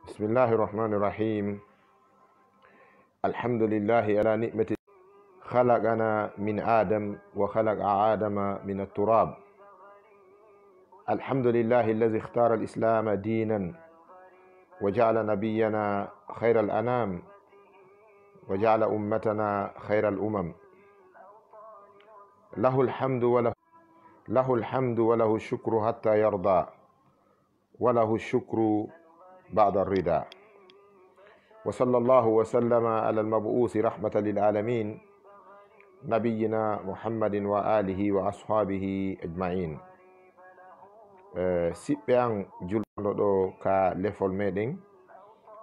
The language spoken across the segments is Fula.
بسم الله الرحمن الرحيم. الحمد لله على نعمة خلقنا من آدم وخلق آدم من التراب. الحمد لله الذي اختار الإسلام دينا وجعل نبينا خير الأنام وجعل أمتنا خير الأمم. له الحمد وله الشكر حتى يرضى وله الشكر بعد الرضا. وصلى الله وسلم على المبعوث رحمة للعالمين نبينا محمد وآله وأصحابه أجمعين. سيبيان جلدو كا لفول ميدين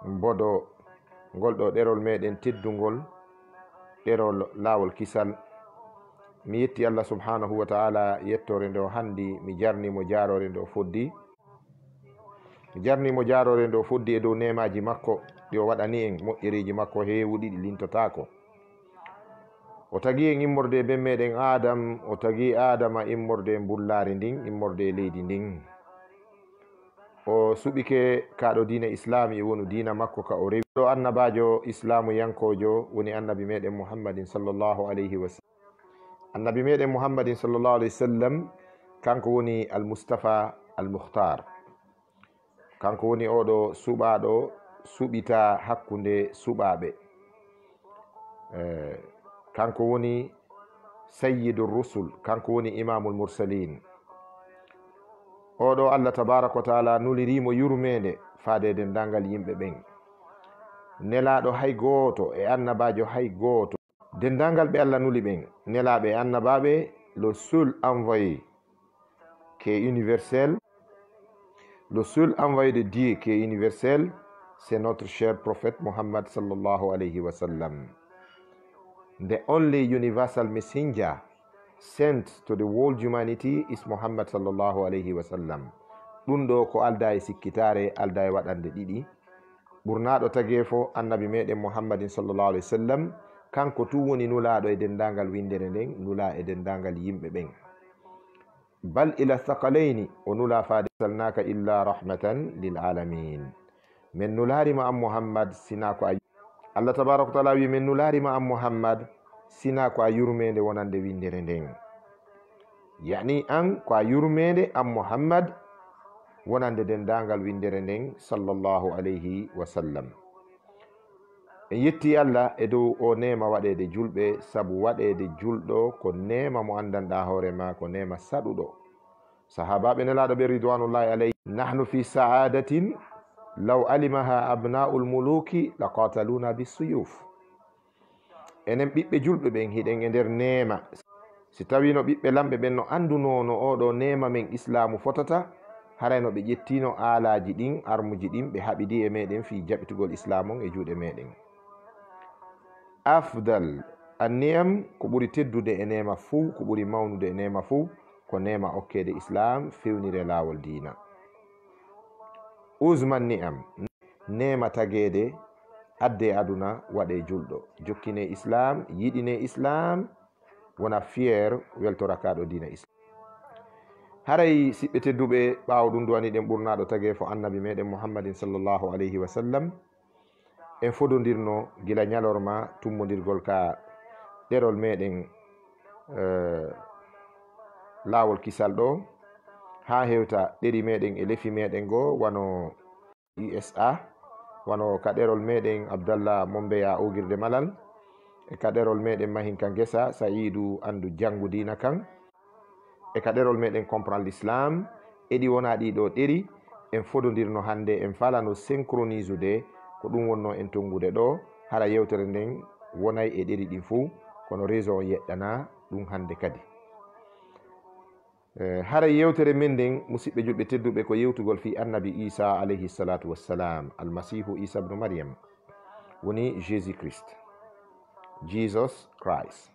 بودو ngolɗo ɗerol meɗen teddugol ɗerol laawol kisal. Mi yetti Allah subhanahu wa ta'ala yettore nde o handi mi jarnimo jarore nde o foddi. Mi jarnimo jarore nde o foddi e dow nemaji makko ɗi o waɗani en, moƴƴeriji makko heewuɗi ɗi lintotako. O tagi en immorde be meɗen Adam, o tagi Adama immorde bullari ndin, immorde leydi ndin. O suɓike kaɗo diina islam e wonu diina makko ka o rewi ɗo annabajo islamu yankojo woni annabi meɗen muhammadin sallllahu alayhi wa sallam. Annabi meɗen muhammadin sallllahu alayhi wa sallam kanko woni almustafa almuhtar, kanko woni oɗo suɓaɗo suɓita hakkunde suɓaɓe. Kanko woni sayyidur rusul, kanko woni imamul mursalin. oɗo Allah tabaraka wa taala nulirimo yurmede faadede dangal yimɓe ɓen. Nelaɗo hay goto e annabajo hay goto dendangal ɓe Allah nuli ɓen, nelaɓe e annabaɓe, le seul envoyé qui est universel, le seul envoyé de Dieu qui est universel, c'est notre cher prophète Muhammad sallallahu alayhi wa sallam. The only universal messenger sent to the world humanity is Muhammad sallallahu alayhi wa sallam. Ɗum ɗo ko alda e sikkitare, alda e waɗande ɗiɗi. Ɓurnaɗo tagefo annabi meɗen Muhammadin sallallahu alayhi wa sallam, kanko tu woni nulaɗo e dendagal windere nden, nula e dendagal yimɓe ɓen. Bal ila thaqalayni, o nula faade salnaka illa rahmatan lil alamin. Min nularima am Muhammad sina ko Allah tabaraka wa taala wi min nularima am Muhammad sina ko a yurmede wonande windere nden. Yani an ko a yurmede am Muhammad wonande dendagal windere nden sallallahu alayhi wa sallam. En yetti Allah e dow o nema waɗede julɓe, sabu waɗede julɗo ko nema mo andanɗa hoorema, ko nema saɗuɗo. Sahabaɓe nelaɗo ɓe ridwanullahi alayhi, nahnu fi saadatin law alimaha abna'ul muluki laqataluna bisuyuf. Enen ɓiɓɓe julɓe ɓen hiɗen e nder nema. Si tawino ɓiɓɓe lamɓe ɓen no andunono oɗo nema men islamu fotata, harayno ɓe ƴettino aalaji ɗin, armuji ɗin ɓe haɓidi e meɗen fi jaɓitugol islamon e juuɗe meɗen. Afdal anniyam, ko ɓuri teddude e nema fuu, ko ɓuri mawnude e nema fuu, ko nema okkede islam fewnire laawol diina. Uzman ni'am, nema tagede adde aduna waɗe julɗo, jokkine islam, yiɗine islam, wona fier weltora kaɗo diina islam. Haray siɓɓe tedduɓe, ɓawo ɗum duwani ɗen ɓurnaɗo tage fo annabi meɗen Muhammadin sallallahu alayhi wa sallam, en fododirno gila ñalorma tummodirgol ka ɗerol meɗen laawol kisal ɗo ha hewta ɗeri meɗen e lefi meɗen go wano USA, wano ka ɗerol meɗen Abdallah Mombeya ogirde malal, e ka ɗerol meɗen Mahinka Gesa Saïdou andu jangu dina kan, e ka ɗerol meɗen comprendre l'islam. Eɗi wona ɗiɗo ɗeri en fododirno hande, en falano synchronisude ko ɗum wonno en tongude ɗo hara yewtere nden wonay e ɗeri ɗin fuu, kono réseau on yeɗɗana ɗum hande kadi. Hara yewtere men nden musidɓe julɓe tedduɓe ko yewtugol fi annabi Isa alayhi salatu wassalam, almasihu Isa ibn Maryam, woni Jésus Christ, Jesus Christ.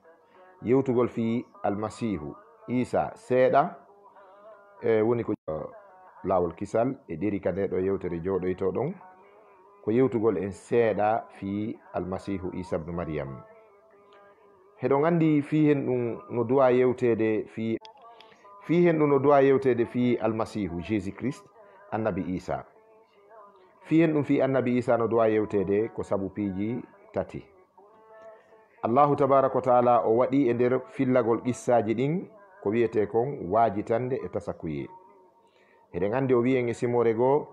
Yewtugol fi almasihu Isa seeɗa woni ko laawol kisal e ɗeri ka ndeɗo yewtere joɗoyto ɗon, ko yewtugol en seeɗa fi almasihu Isa ibn Maryam. Heɗon andi fi hen ɗum no duwa yewtede fi almasihu Jésus Christ annabi Isa. fiyen ɗum fi annabi isa no duwa yewtede ko sabu piiji tati. Allahu tabaraka wa taala o waɗi e nder fillagol qissaji ɗin ko wiyete kon waajitande e tasakuye. Eɗen andi o wiyen e simore goo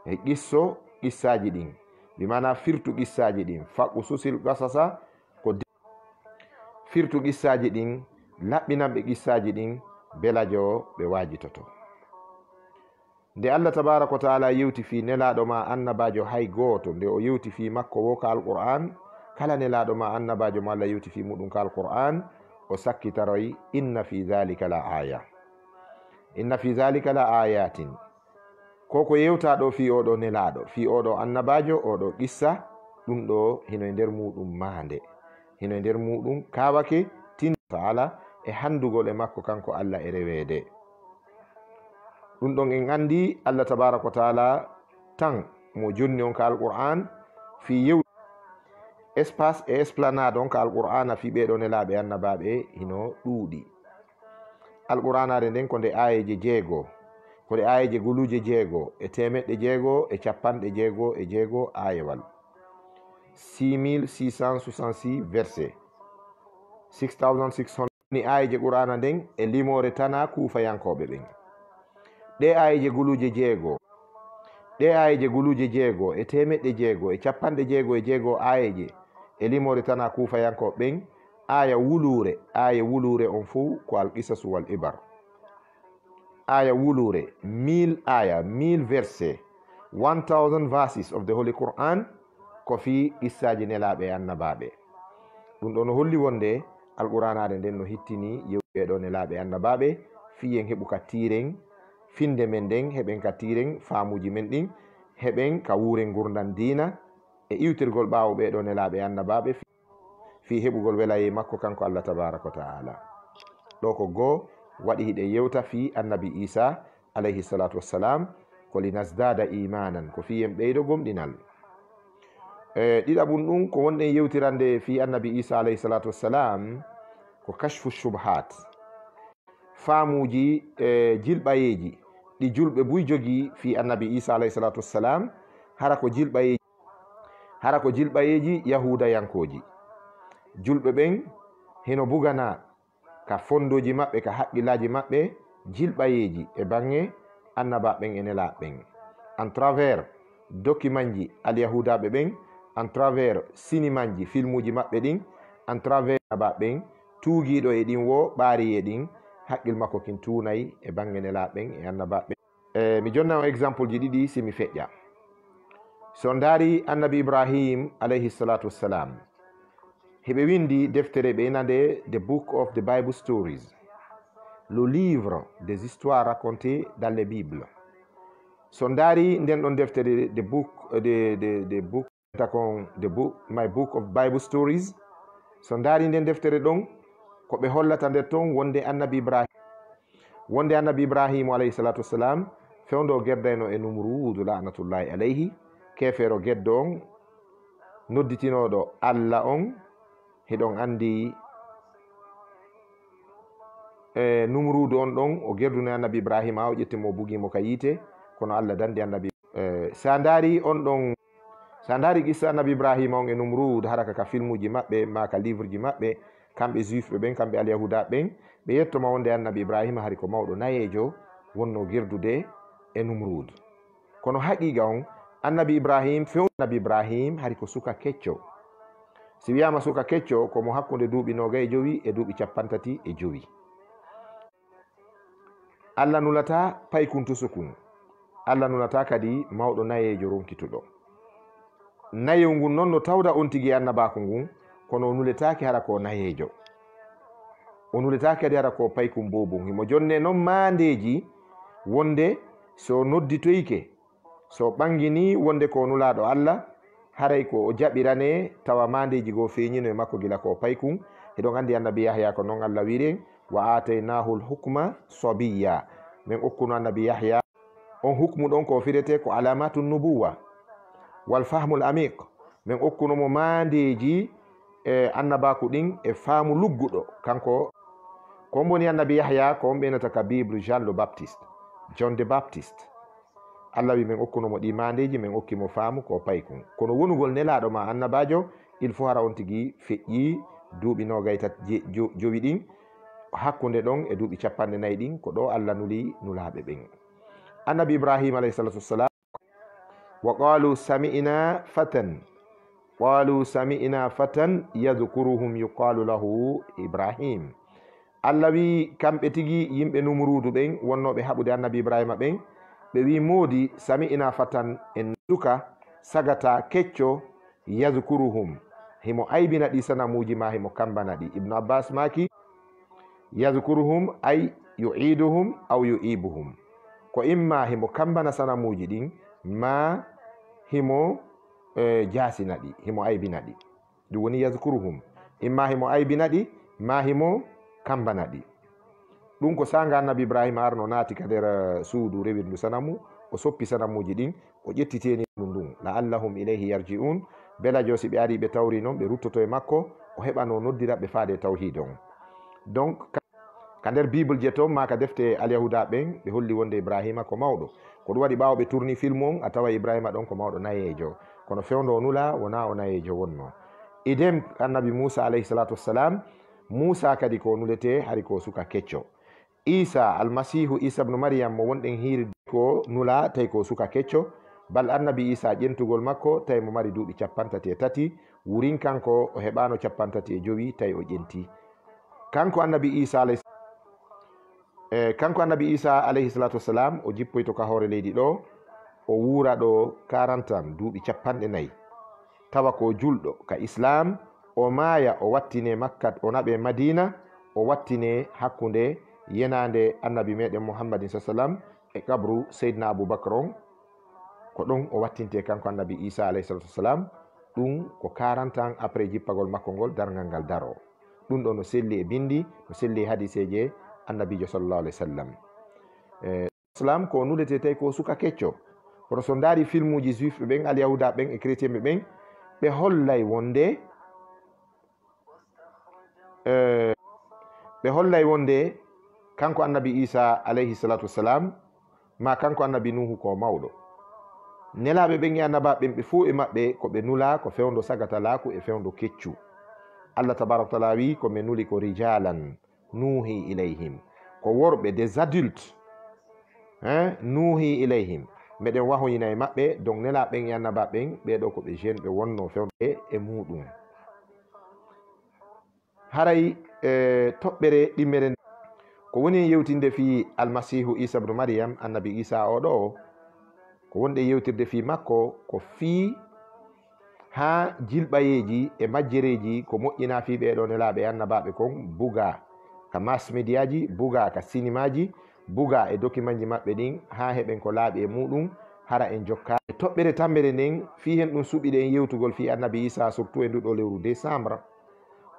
e qisso qissaji ɗin bi mana firtu qissaji ɗin faqqu susil qasasa ko firtu qissaji ɗin laɓɓinanɓe qissaji ɗin belajo ɓe waajitoto. Nde Allah tabaraka wa taala yewti fi nelaɗo ma annabajo hay goto nde o yewti fi makko wo ka alquran, kala nelaɗo ma annabajo mo Allah yewti fi muɗum ka alquran o sakkitaroy inna fi dhalika la aya, inna fi dhalika la ayatin. Koko yewta ɗo fi oɗo nelaɗo, fi oɗo annabajo, oɗo qissa, ɗum ɗo hino e nder muɗum mande, hino e nder muɗum kawake tin taala e handugol e makko kanko Allah e rewede. Ɗum ɗon en andi Allah tabaraka wa taala tan mo jonni on ka alquran fi yew espace e esplanade on ka alqur'ana fi ɓeɗo nelaɓe annabaɓe hino ɗuuɗi. Alqur'anare nden ko nde ayeje 6, ko nde ayeje guluje 6 e temeɗɗe 6 e capanɗe 6 e 6 ayewal, 6666 verset, 6600 ni ayeje qur'ana nden e limore tana kuufayankoɓe ɓen. Ɗe ayeje guluje 6, ɗe ayeje guluje 6 e temeɗɗe 6 e capanɗe 6 e 6 ayeje e limore tana kuufayankoɓe ɓen. Aya wulure on fuu ko alqisasu wal ibar. Aya wulure 1000 aya, 1000 verset, 1000 verses of the Holy Quran ko fi qissaji nelaɓe annabaɓe. Ɗum ɗo no holli wonde alquranare nden no hittini yewɓeɗo nelaɓe annabaɓe fiyen heɓu ka tiren finde men nden, heɓen ka tiren faamuji men ɗin, heɓen ka wuren gurdan dina e iwtirgol ɓawo ɓeɗo nelaɓe annabaɓe fi heɓugol welaye makko kanko Allah tabaraka wa taala. Ɗo ko goo waɗi hiɗe yewta fi annabi Isa alayhi salatu wassalam ko linasdada imanan, ko fiyen ɓeydo gomɗinal. Ɗiɗaɓum ɗum ko wonɗen yewtirande fi annabi Isa alayhi salatu wassalam ko kashfu shubhat, faamuji jilɓayeji ɗi julɓe buy jogi fi annabi Isa alayhi salatu wassalam, hara ko jilɓayeji yahudayankoji. Julɓe ɓen hino bugana ka fondoji maɓɓe, ka haqqillaji maɓɓe jilɓayeji e bange annabaɓen e nelaɓen en travers document ji alyahudaɓe ɓen, en travers sinimanji filmuji maɓɓe ɗin, en travers annabaɓen tuugiɗo e ɗin wo ɓaari e ɗin haqqil makko kin tunayi e bange nelaɓen e annabaɓe. Mi jonna on exemple ji ɗiɗi simi feƴƴa. So ndaari annabi Ibrahim alayhi salatu wassalam, heɓe windi deftere ɓe inande the book of the Bible stories, le livre des histoires racontées dans les Bibles. So ndaari nden ɗon deftere my book of Bible stories. So ndaari nden deftere ɗon ko ɓe hollata nder ton wonde annabi Ibrahim alayhi salatu wassalam fewndo gerdayno e Numrudu la'natullahi alayhi, kefero geddo on nodditinoɗo Allah on. Heɗon andi Numrudu on ɗon o gerdune annabi Ibrahima o ƴettimo bugimo ka yiite kono Allah dandi annabi. Sa ndaari qissa annabi Ibrahima on e Numrudu haraka ka filmuji maɓɓe ma ka livre ji maɓɓe, kamɓe juifɓe ɓen, kamɓe alyahuda ɓen, ɓe yettoma wonde annabi Ibrahima hari ko mawɗo nayejo wonno gerdude e Numrudu. Kono haqiqa on annabi Ibrahim hari ko suka kecco. Si wiyama suka kecco komo hakkude duuɓi 25 e duuɓi 35. Allah nulata paykuntu sukun, Allah nulata kadi mawɗo nayejo ronkituɗo. Nayew ngun noon no tawda on tigi annabaku ngun, kono o nuletaki hara ko nayejo, o nuletaki kadi hara ko paykum bobum. Himo jonne noon mandeji wonde so nodditoyke, so ɓangini wonde ko nulaɗo Allah, haray ko o jaɓirane tawa mandeji go feñino e makko gila ko paykum. Eɗon andi annabi Yahya ko noon Allah wiren wa atainahu lhukma sabiya, min okkuno annabi Yahya on hukmu ɗon ko firete ko alamatu nubuwa wal fahmul amiq, min okkunomo mandeji e annabaku ɗin e faamu lugguɗo. Kanko ko woni annabi Yahya ko on ɓenata ka Bible John the Baptist. Allah wi min okkunomo ɗi mandeji min okkimo faamu ko paykun kono wonugol nelaɗo ma annabajo il faut hara on tigui feƴƴi duuɓi nogaytat jowi ɗin hakkude ɗon e duuɓi 4 ɗin ko ɗo Allah nuli nulaɓe ɓen. Annabi Ibrahima alayhi salatu wassalam wa qalu sami'na fatan yadhkuruhum yuqalu lahu Ibrahim. Allah wi kamɓe tigi yimɓe numrudu ɓen wonnoɓe haɓude annabi Ibrahima ɓen ɓe wi moodi sami'na fatan en duka sagata kecco yadhkuruhum himo aybina ɗi sanamuji ma himo kambana ɗi. Ibnu Abbas maki yadhkuruhum ay yu'iduhum aw yu'ibuhum ko imma himo kambana sanamuji ɗin ma himo jasina ɗi himo aybina ɗi ɗum woni yadhkuruhum imma himo aybina ɗi ma himo kambana ɗi. ɗum ko sanga annabi Ibrahima arno naati ka nder suudu rewirndu sanamu o soppi sanamuji ɗin o ƴettiteni ɗum ndun la'allahum ilayhi yarji'un bela josi ɓe ari ɓe tawri noon ɓe ruttoto e makko o heɓano noddira ɓe faade tawhid on. Donc ka nder bible je toon ma ka defte alyahuda ɓen ɓe holli wonde Ibrahima ko mawɗo ko ɗum waɗi ɓawo ɓe tourni film on a tawa Ibrahima ɗon ko mawɗo nayejo kono fewndo o nula wona o nayejo wonno. Idem annabi Musa alayhi salatu wassalam Musa kadi ko nulete hari ko suka kecco. Isa almasihu Isa ibn Maryam mo wonɗen hiiri ko nula tawi ko suka kecco bal annabi Isa ƴentugol makko tawi mo mari duuɓi 33 wurin kanko o heɓano 35 tawi o ƴenti. Kanko annabi Isa alayhi salatu wassalam o jippoyto ka hoore leydi ɗo o wuura ɗo 40 ans duuɓi 40 tawa ko julɗo ka islam o maaya o wattine Makka o naɓe Madina o wattine hakkunde yenande annabi meɗen Muhammadin sallam e kabru Seydina Aboubacre on ko ɗon o wattinte kanko annabi Isa alayhi salatu wassalam ɗum ko 40 ans après jippagol makko ngol dargal ngal daro ɗum ɗo no selli e bindi no selli e hadiseje annabijo sallallahu alayhi wa sallam. Islam ko nulete tawi ko suka kecco kono so ndaari filmuji juif ɓe ɓen alyahuda ɓen e chrétien ɓe ɓen ɓe hollay wonde kanko annabi Isa alayhi salatu wassalam ma kanko annabi Nuhu ko mawɗo. Nelaɓe ɓen e annabaɓe ɓen ɓe fuu e maɓɓe ko ɓe nula ko fewndo sagata laaku e fewndo keccu. Allah tabaraka taala wi ko min nuli ko rijalan nuhi ilayhim ko worɓe des adultes nuhi ilayhim meɗen wahoyina e maɓɓe donc nelaɓen e annabaɓen ɓeɗo ko ɓe jeune ɓe wonno fewde e muɗum. Haray toɓɓere ɗimmere ko woni yewtinde fi almasihu Isa ibn Maryam annabi Isa oɗo ko wonde yewtirde fi makko ko fi ha jilɓayeji e majjereji ko moƴƴina fi ɓeɗo nelaɓe annabaɓe kon buga ka mass médiaji buga ka cinémaji buga e document ji maɓɓe ɗin ha heɓen ko laaɓi e muɗum hara en jokka e toɓɓere tambere nden fi hen ɗum suɓiɗe en yewtugol fi annabi Isa surtout e nduɗo lewru décembre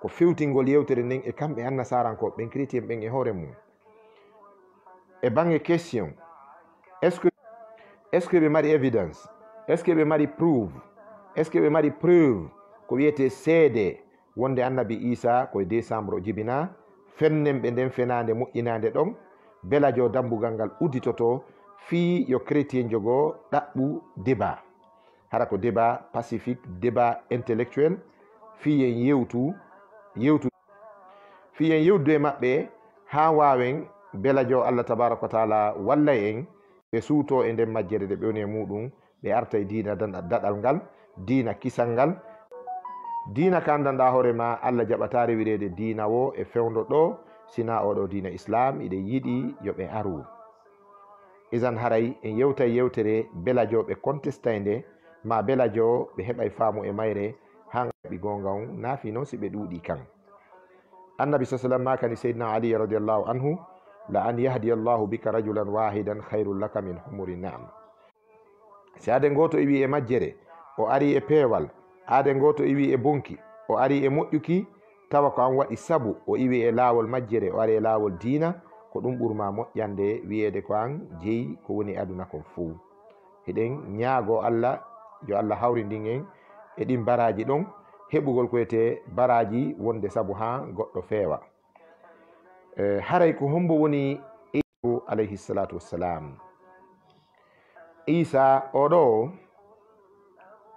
ko fewtingol yewtere nden e kamɓe annasarankoɓe ɓen chrétien ɓen e hoore mum e bange question est ce que ɓe mari évidence est ce que ɓe mari preuve est ce que ɓe mari preuve ko wiyete seede wonde annabi Isa koye décembre o jibina fennen ɓe nden fenade moƴƴinade ɗon belajo dambugal ngal udditoto fi yo chrétien jogo ɗaɓɓu débat hara ko débat pacifique débat intellectuel fi en yewtu e maɓɓe ha wawen belajo Allah tabaraka wa taala walla en ɓe suuto e nden majjere de ɓe woni e muɗum ɓe arta e diina daɗal ngal diina kisal ngal diina ka andanɗa hoore ma Allah jaɓata rewirede diina o e fewndo ɗo sina oɗo diina islam iɗe yiɗi yoɓe aru isan haray en yewtay yewtere belajo ɓe contestayde ma belajo ɓe heɓay faamu e mayre ha gaɓi gonga on naafi noon si ɓe ɗuuɗi kan annabi sa sallam makani seydina ali radiallahu anhu la an yahdi allahu bika rajulan wahidan hayrun laka min humuri naam. Si ade goto iwi e majjere o ari e peewal ade goto iwi e bonki o ari e moƴƴuki tawa ko an waɗi sabu o iwi e laawol majjere o ari e laawol diina ko ɗum ɓurma moƴƴande wiyede ko an jeeyi ko woni aduna kon fuu. Eɗen ñaago Allah yo Allah hawrindin en e ɗin baraji ɗon heɓugol koyete baraji wonde sabu ha goɗɗo feewa. Haray ko hombo woni Isa alayhi salatu wassalam. Isa oɗo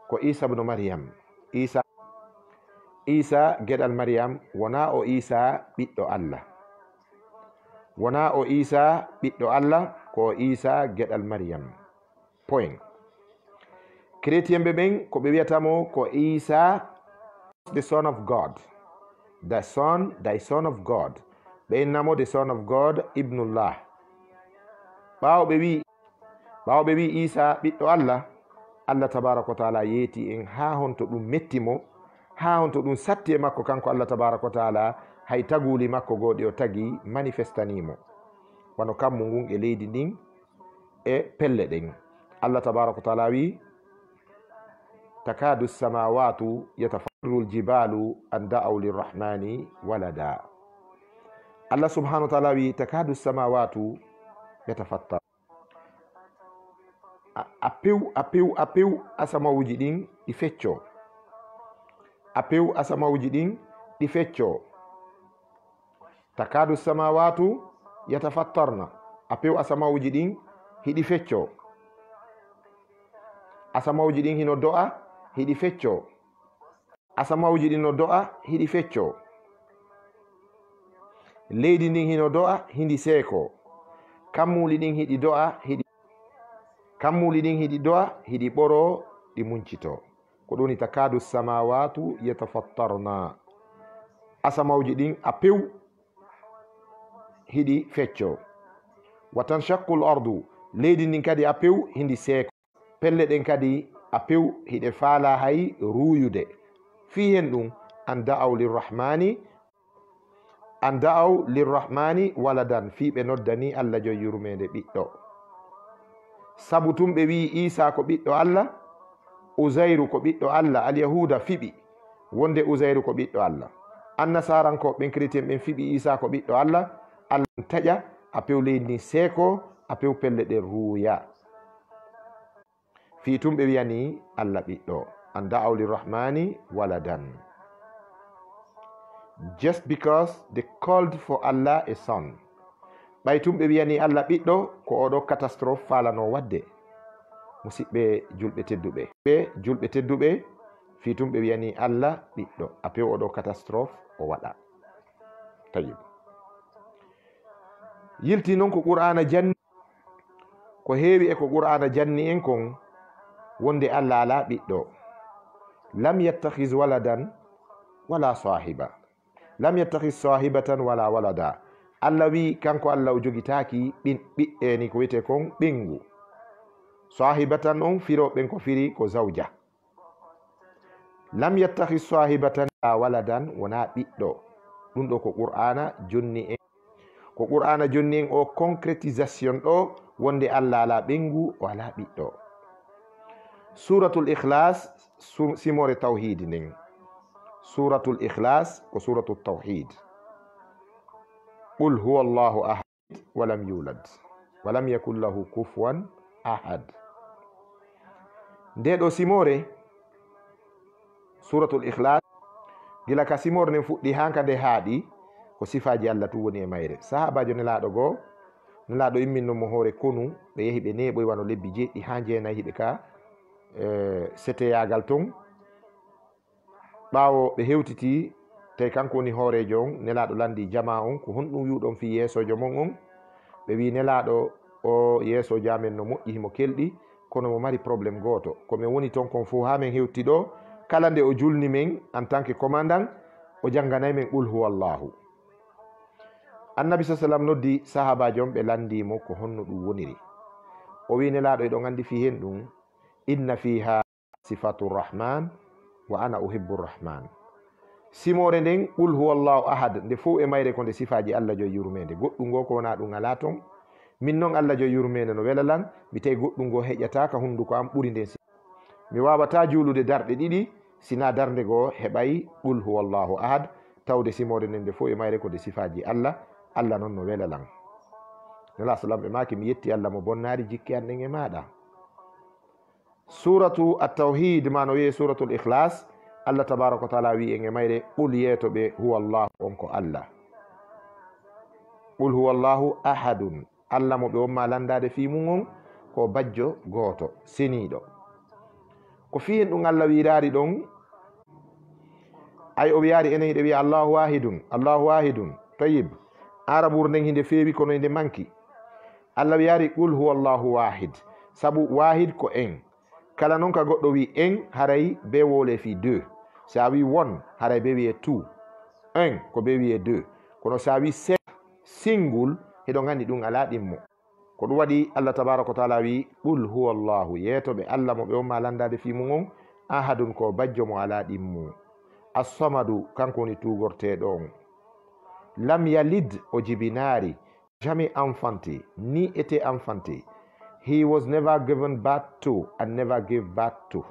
ko Isa ibn Maryam. Isa geɗal Maryam wona o Isa ɓiɗɗo Allah, wona o Isa ɓiɗɗo Allah, ko Isa geɗal Maryam. Point. Chrétien ɓen ko ɓe wiyatamo ko Isa the son of God, thy son of God. Ɓe innamo the son of God, ibnullah. ɓawo ɓe wi Isa ɓiɗɗo Allah, Allah tabaraka wa taala yeeti en ha honto ɗum mettimo, ha honto ɗum satti e makko kanko Allah tabaraka wa taala, hay taguli makko goɗi o tagi manifestanimo wano kammu ngun e leydi ndin e pelle ɗen. Allah tabaraka wa taala wi takadu samawatu yatafattarul jibalu an da'aw lirrahmani walada. Allah subhanahu wa taala wi takadu samawatu yatafattar. A pew asamawuji ɗin ɗi fecco, a pew asamawuji ɗin ɗi fecco. Takadu samawatu yatafattarna, a pew asamawuji ɗin hiɗi fecco, asamawuji ɗin hino do'a hiɗi fecco, asamawuji ɗin no do'a hiɗi fecco, leydi ndin hino do'a hindi seeko, kammuli ɗin hiɗi do'a hiɗi ɓoro ɗi muncito. Ko ɗoni takadu samawatu yatafattarna, asamawji ɗin a pew hiɗi fecco. Wa tanshaqqu l ardu, leydi ndin kadi a pew hindi seeko, pelle ɗen kadi a pew hiɗe faala hay ruyude. Fi hen ɗum an da'aw lirrahmani waladan, fi ɓe noddani Allah jo yurmede ɓiɗɗo. Sabu tum ɓe wi Isa ko ɓiɗɗo Allah, Uzairu ko ɓiɗɗo Allah, alyahuda fiɓi wonde Uzairu ko ɓiɗɗo Allah. Annasaranko ɓen chrétien ɓen fiɓi Isa ko ɓiɗɗo Allah. Allah taƴa a pew leydi ndin seeko, a pew pelle ɗen ruuya. Fi tum ɓe wiyani Allah ɓiɗɗo, an da'aw lirrahmani waladan. Just because they called for Allah a son. Ɓay tum ɓe wiyani Allah ɓiɗɗo, ko oɗo catastrophe falano wadde. Musidɓe julɓe tedduɓe, fi tum ɓe wiyani Allah ɓiɗɗo, a pew oɗo catastrophe o waɗa. Tayyib. Yilti noon ko Qur'ana janni, ko heewi e ko Qur'ana janni en kon wonde Allah ala ɓiɗɗo. Lam yattakhiz waladan wala sahiba, lam yattakhiz sahibatan wala walada. Allah wi kanko Allah o jogitaki ɓiɓɓe ni ko wiyete kon ɓengu. Sahibatan on firoɓen ko firi ko zawja. Lam yattakhiz sahibatan wala waladan, wona ɓiɗɗo. ɗum ɗo ko Qur'ana jonni en, ko Qur'ana jonni en o concrétisation ɗo wonde Allah ala ɓengu o ala ɓiɗɗo. Suratul Ikhlas simore tawhid nden. Suratul Ikhlas ko suratul tawhid. Qul huwa Allahu ahad walam yulad walam yakun lahu kufuwan ahad. Nde ɗo simore suratul Ikhlas gila ka simore nden fuɗɗi hanka nde haaɗi ko sifaji Allah tu woni e mayre. Sahabajo nelaɗo goo, nelaɗo imminno mo hoore konu, ɓe yehi ɓe neɓoy wano lebbi jeɗɗi ha jeenayi hiɓe ka seteyagal ton. ɓawo ɓe hewtiti tawi kanko woni hoorejo on, nelaɗo landi jama on ko honɗum wiwɗon fi yeesojo mon on. ɓe wi nelaɗo o yeesojo amen no moƴƴi himo kelɗi, kono mo mari probléme goto. komin woni ton kon fo ha min hewti ɗo, kala nde o julni men en tant que commandant, o janganay men qul huwa Allahu. Annabi sa sallam noddi sahabajo on, ɓe landimo ko honno ɗum woniri. O wi nelaɗo eɗon andi fi hen ɗum, inna fiha sifatu rrahman wa ana uhibbu rrahman. Simore nden qul huwa Allahu ahad nde fo e mayre ko nde sifaji Allah jo yurmede. goɗɗum ngo ko wona ɗum ala ton. Min noon Allah jo yurmede no welalan, mi tawi goɗɗum ngo heƴata ka hunduko am ɓuri nden. Mi wawata juulude darɗe ɗiɗi sina darde goo heɓay qul huwa Allahu ahad, tawde simore nden nde fo e mayre ko nde sifaji Allah. Allah noon no welalan. Nala salam ɓe maki mi yetti Allah mo bonnari jikki an ɗen e maɗa. Suratu at-tawhid ma no wiye suratul Ikhlas, Allah tabaraka wa taala wi en e mayre qul yeetoɓe huwa Allahu on ko Allah. Qul huwa Allahu ahadun, Allah mo ɓe wonma landade fi mum on, ko bajjo gooto seniiɗo. ko fiyen ɗum Allah wirari ɗon ay o wiyaari enen hiɗe wiya allahu wahidun tayib arabur nden hinde feewi kono hinde manki. Allah wiyaari qul huwa allahu wahid, sabu wahid ko en. kala noon ka goɗɗo wi en haray be wole fi 2, sa wi one haray be wiye 2, un ko be wiye 2, kono sa wi single heɗo gandi ɗum ala ɗimmo. ko ɗum waɗi Allah tabaraka wa taala wi qul huwa allahu, yeetoɓe Allah mo ɓe umma landade fimu on, ahadun ko bajjo mo ala ɗimmo, assamadu kanko woni tugorteɗo on, lam yalid o jibinaari, jamais enfanté ni été enfanté, he was never given birth to and never gave birth to.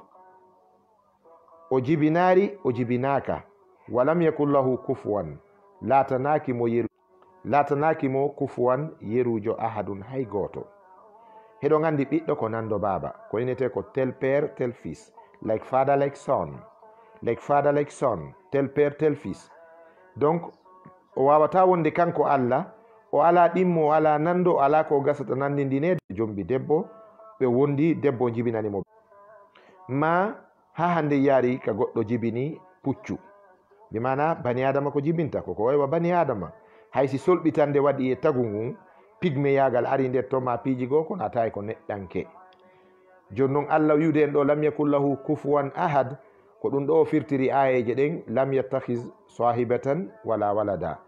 o jibinaari o jibinaka, walam yakun lahu kufuwan, latanaki mo kufuwan yerujo ahadun hay goto. heɗo gandi ɓiɗɗo ko nando baba, ko inete ko tel père tel fils, like father like son, tel père tel fils. donc o wawata wonde kanko Allah o ala ɗimmo, o ala nando, o ala ko gasata nandindinede jombi debbo ɓe wondi, debbo jibinanimo ma ha hande yaari ka goɗɗo jibini puccu, bi mana bani adama ko jibinta ko waywa bani adama, haysi solɓitande waɗi e tagu ngun pigme yagal ari nder to ma piiji goo ko natayi ko neɗɗanke. joni noon Allah wiwde en ɗo lam yakun lahu kufuwan ahad, ko ɗum ɗo o firtiri ayeje ɗen, lam yattakhis sahibatan wala walada.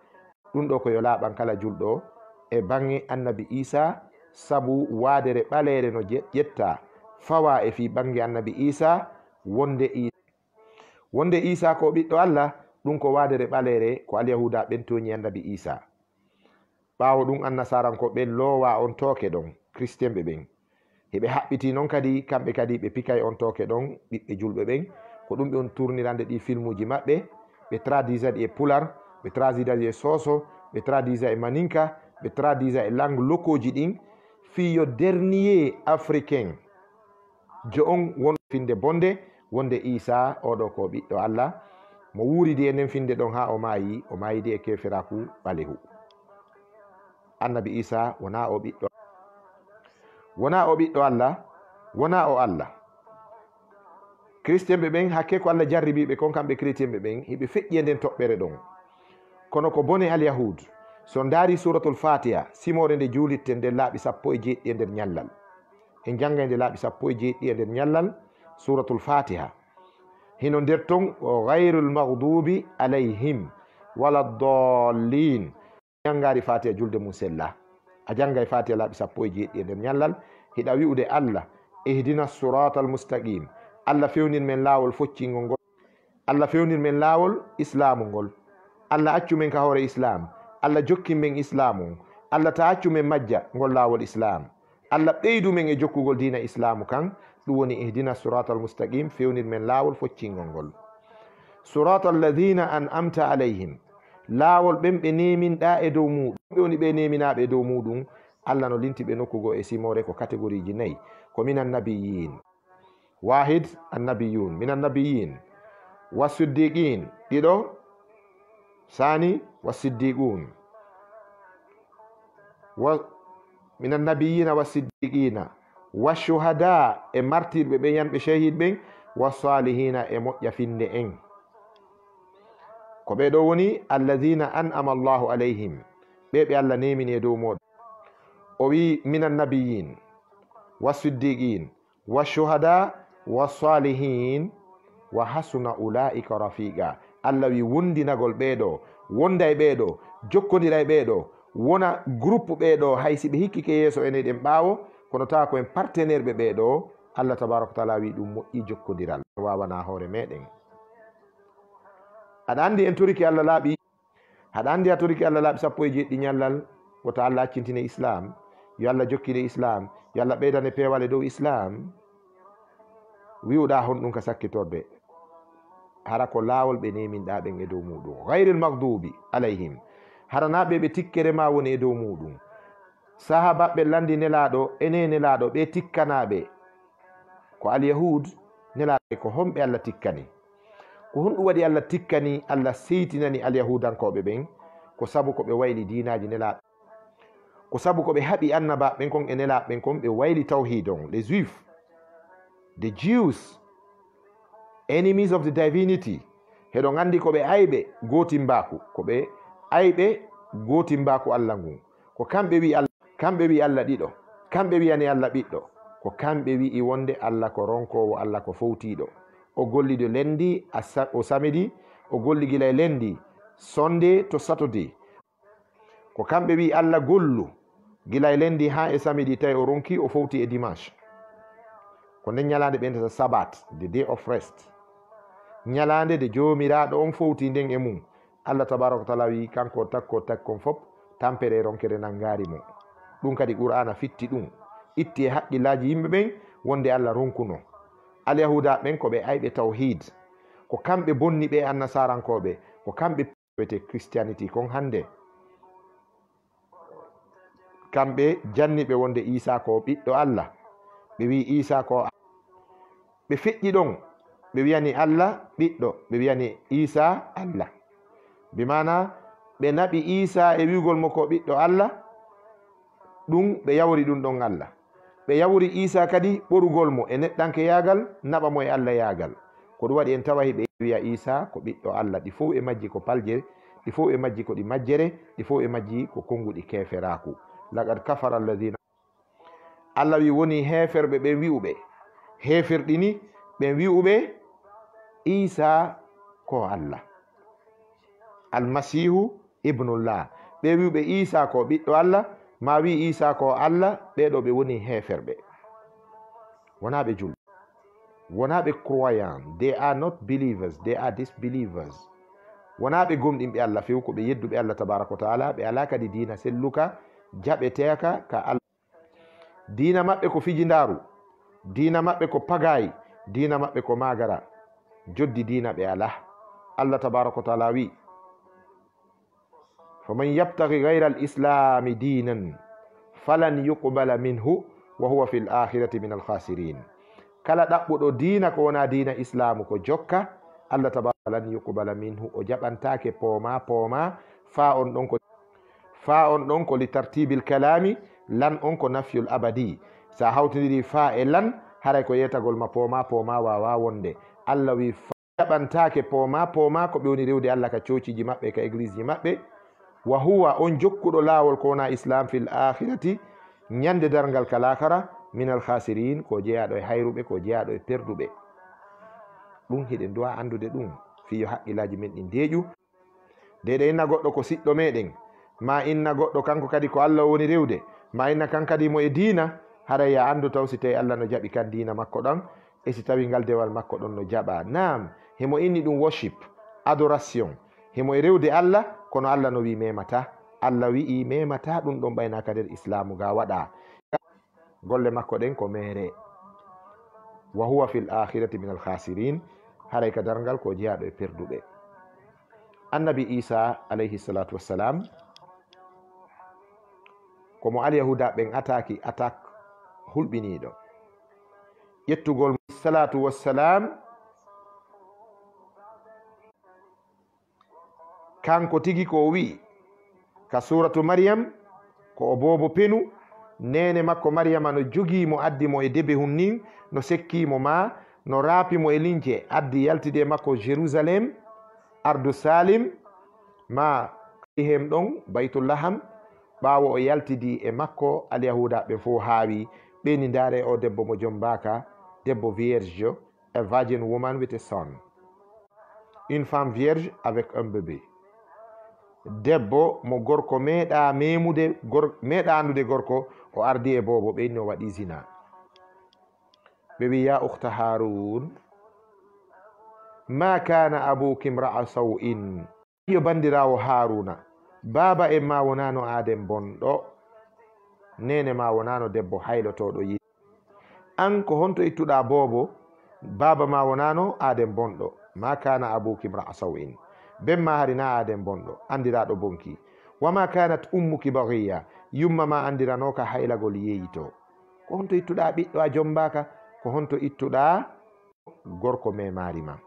ɗum ɗo ko yo laaɓan kala julɗo e bange annabi Isa, sabu waadere ɓalere no ƴetta fawa e fi bange annabi Isa wonde Isa ko ɓiɗɗo Allah, ɗum ko waadere ɓalere ko alyahuda ɓen toñi annabi Isa. ɓaawo ɗum annasaranko ɓen loowa on tooke ɗon, christian ɓe ɓen heɓe haɓɓiti noon kadi kamɓe kadi ɓe pikay on tooke ɗon ɓiɓɓe julɓe ɓen, ko ɗum ɓe on tournirande ɗi filmuji maɓɓe, ɓe tradisa ɗi e pular, ɓe tradisa ɗi e soso, ɓe tradisa e maninka, ɓe tradisa e langue lokoji ɗin, fiyo dernier africain jo on won finde bonde wonde Isa oɗo ko ɓiɗɗo Allah mo wuridi e nden finde ɗon ha o mayidi e keferaku ɓalehu. annabi Isa wona o ɓiɗɗo Allah, wona o Allah. christian ɓe ɓen hakke ko Allah jarribiɓe kon kamɓe chrétien ɓe ɓen hiɓe feƴƴi e nden toɓɓere ɗon, kono ko bone alyahud. so ndaari suratul fatiha simore nde juulitte nde laaɓi 17 e nder ñallal, en jangga nde laaɓi 17 e nder ñallal suratul fatiha. hino nder ton o gayrul maghdubi alayhim wala dallin, janggaari fatiha julde mum sella, a jangga e fatiha laaɓi 17 e nder ñallal, hiɗa wi'ude Allah ihdina siratal mustaqim, Allah fewnin men laawol foccingol ngol, Allah fewnin men laawol islamu ngol, Allah accu men ka hoore islam, Allah jokki men islamu, Allah ta accu men majja ngol laawol islam, Allah ɓeydu men e jokkugol diina islamu kan. ɗum woni ihdina siratal mustaqim, fewnin men laawol foccingol ngol. siratal ladina an'amta alayhim, laawol ɓen ɓe neminɗa e dow muɗum, ɓe woni ɓe neminaɓe e dow muɗum. Allah no linti ɓe nokkugo e simore ko catégorie ji 4, ko minan nabiyin, wahid annabiyun, minan nabiyin wasiddiqin, ɗiɗo sani wasiddiqun, minan nabiyina wasiddiqina washuhada e martirɓe ɓen yanɓe shahid ɓen, wasalihina e moƴƴa finde en, ko ɓeɗo woni alladina an'ama Allahu alayhim, ɓe Allah nemini e dow moɗon. o wi minan nabiyin wasiddiqin washuhada wasalihin wa hasuna ulaika rafiqa. Allah wi wondinagol ɓeɗo, wonda e ɓeɗo, jokkodira e ɓeɗo, wona groupe ɓeɗo haysi ɓe hikkike yeeso ene ɗen ɓaawo, kono tawa koyen partenaire ɓe ɓeɗo. Allah tabaraka wa taala wi ɗum moƴƴi jokkodiral, wawana hoore meɗen. aɗa andi en toriki Allah laaɓi, haɗa andi a toriki Allah laaɓi 17 ñallal, woto Allah accintine islam, yo Allah jokkine islam, yo Allah ɓeydane peewal e dow islam. wiwɗa hon ɗum ka sakkitorde, hara ko laawol ɓe neminɗa ɓen e dow muɗum, gayril maghdubi alayhim, haranaɓe ɓe tikkere ma woni e dow muɗum. sahabaɓe landi nelaɗo ene nelaɗo ɓe tikkanaɓe ko alyahud, nelaɓe ko homɓe Allah tikkani, ko honɗum waɗi Allah tikkani, Allah seytinani alyahudankoɓe ɓen, ko sabu ko ɓe wayli dinaji nelaɓe. ko sabu ko ɓe haɓi annabaɓen kon e nelaɓen kon ɓe wayli tawhid on. Les Juifs, the Jews, enemies of the divinity, heɗo gandi ko ɓe ayɓe gotimbaku, ko ɓe ayɓe gotimbaku Allah ngun, ko kamɓe wi Allah, kamɓe wi Allah ɗiɗo, kamɓe wiyani Allah ɓiɗɗo, ko kamɓe wi'i wonde Allah ko ronkowo, Allah ko fowtiɗo. O gollido lendi o samedi, o golli gila e lendi sonde to satode. Ko kamɓe wi Allah gollu gila e lendi ha e samedi tawi o ronki o fowti e dimanche. Ko nden ñalande ɓe entata sabat, the day of rest, ñalande de jomiraɗo on fowti nden e mum. Allah tabaraka wa taala wi kanko takkon fop tampere ronkere nangari mo. Ɗum kadi qur'ana fitti ɗum, itti e haqqillaji yimɓe ɓen wonde Allah ronkuno. Alyahuda ɓen ko ɓe ayɓe tawhid, ko kamɓe bonni ɓe annasarankoɓe, ko kamɓe wete christianity kon hande. Kamɓe janniɓe wonde Isa ko ɓiɗɗo Allah, ɓe wi Isa ko, ɓe feƴƴi ɗon, ɓe wiyani Allah ɓiɗɗo, ɓe wiyani Isa Allah, bimana ɓe naɓi Isa e wiugol mo ko ɓiɗɗo Allah, ɗum ɓe yawri ɗum ɗon Allah. Ɓe yawri Isa kadi ɓorugol mo e neɗɗanke yagal, naɓa mo e Allah yagal. Ko ɗum waɗi en tawahi ɓe wiya Isa ko ɓiɗɗo Allah. Ɗi fof e majji ko palje, ɗi fof e majji ko ɗi majjere, ɗi fof e majji ko konguɗi keferaku. Laqad kafara alladhina, Allah wi woni heferɓe ɓen wi'uɓe, hefirɗi ni ɓen wi'uɓe Isa ko Allah, almasihu ibnullah. ɓe wi'uɓe Isa ko ɓiɗɗo Allah, ma wi Isa ko Allah, ɓeɗo ɓe woni heferɓe, wona ɓe julɓe, wona ɓe croyant. They are not believers, they are disbelievers. Wona ɓe gomɗinɓe Allah few, ko ɓe yedduɓe Allah tabaraka wa taala. Ɓe ala kadi dina selluka jaɓeteka ka Allah. Dina maɓɓe ko fijindaru, dina maɓɓe ko pagayi, dina maɓɓe ko magara, joddi dina ɓe ala. Allah tabaraka wa taala wi faman yabtaghi ghayra al-islami dinan falan yuqbala minhu wa huwa fil akhirati min al-khasirin. Kala ɗaɓɓuɗo dina ko wona dina islamu ko jokka, Allah tabaraka lan yuqbala minhu, o jaɓantake pooma fa on ɗon ko li tartibil kalami, lan on ko nafyul abadi. Sa hawtidiri fa e lan haray ko yetagol ma pooma wawa wonde. Allah wi jaɓantake pooma ko ɓe woni rewde Allah ka cociji maɓɓe, ka église ji maɓɓe. Wa huwa on jokkuɗo lawol ko wona islam fil akhirati, ñande dargal kalakara, min al khasirin, ko jeeyaɗo e hayruɓe, ko jeeyaɗo e perduɓe. Ɗum hiɗen duwa andude ɗum fiyo haqqillaji men ɗi deeƴu. Deɗe inna goɗɗo ko siɗɗo meɗen, ma inna goɗɗo kanko kadi ko Allah woni rewde, ma inna kan kadi mo e dina, haray ya andu taw si tawi Allah no jaɓi kan dina makko ɗon, e si tawi ngal dewal makko ɗon no jaɓa. Naam, himo inni ɗum worship, adoration, himo e rewde Allah, kono Allah no wi memata. Allah wi'i memata ɗum ɗon ɓaynaka nder islamu ga waɗa. Golle makko ɗen ko mere. Wa huwa fil akhirati min al khasirin, haray ka dargal ko jeeyaɗo e perduɓe. Annabi Isa alayhi salatu wassalam, komo alyahuda ɓen ataki attaque hulɓiniɗo. ƴettugol salatu wassalam, kanko tigi ko wi ka suratu Maryam, ko o bobo penu, nene makko Maryama no jogimo addi mo e debe hunnin, no sekkimo ma, no raapimo e lince addi yaltide makko Jérusalem, ardu Salim, ma hem ɗon Baytullaham. ɓawo o yaltidi e makko, alyahuda ɓe fo haawi ɓeni ndare o debbo mo joom mbaka, debbo vierge, a virgin woman with a son, une femme vierge avec un bébé. Debbo mo gorko meeɗa memude, meeɗa andude gorko, o ardi e bobo, ɓe inni o waɗi zina. ɓe wi ya ukhta Harun, ma kana abuki imra'a saw'in, yo bandirawo Haruna, baba en ma wonano aden bonɗo, nene ma wonano debbo haylotoɗo yi. An ko honto ittuɗa bobo, baba ma wonano aden bonɗo. Ma kana abuki imra'a saw'in, ben ma harina aden bonɗo, andiraɗo bonki. Wama kanat ummuki baghiya, yumma ma andiranoka haylagol yeyito. Ko honto ittuɗa ɓiɗɗo a jombaka, ko honto ittuɗa gorko me marima.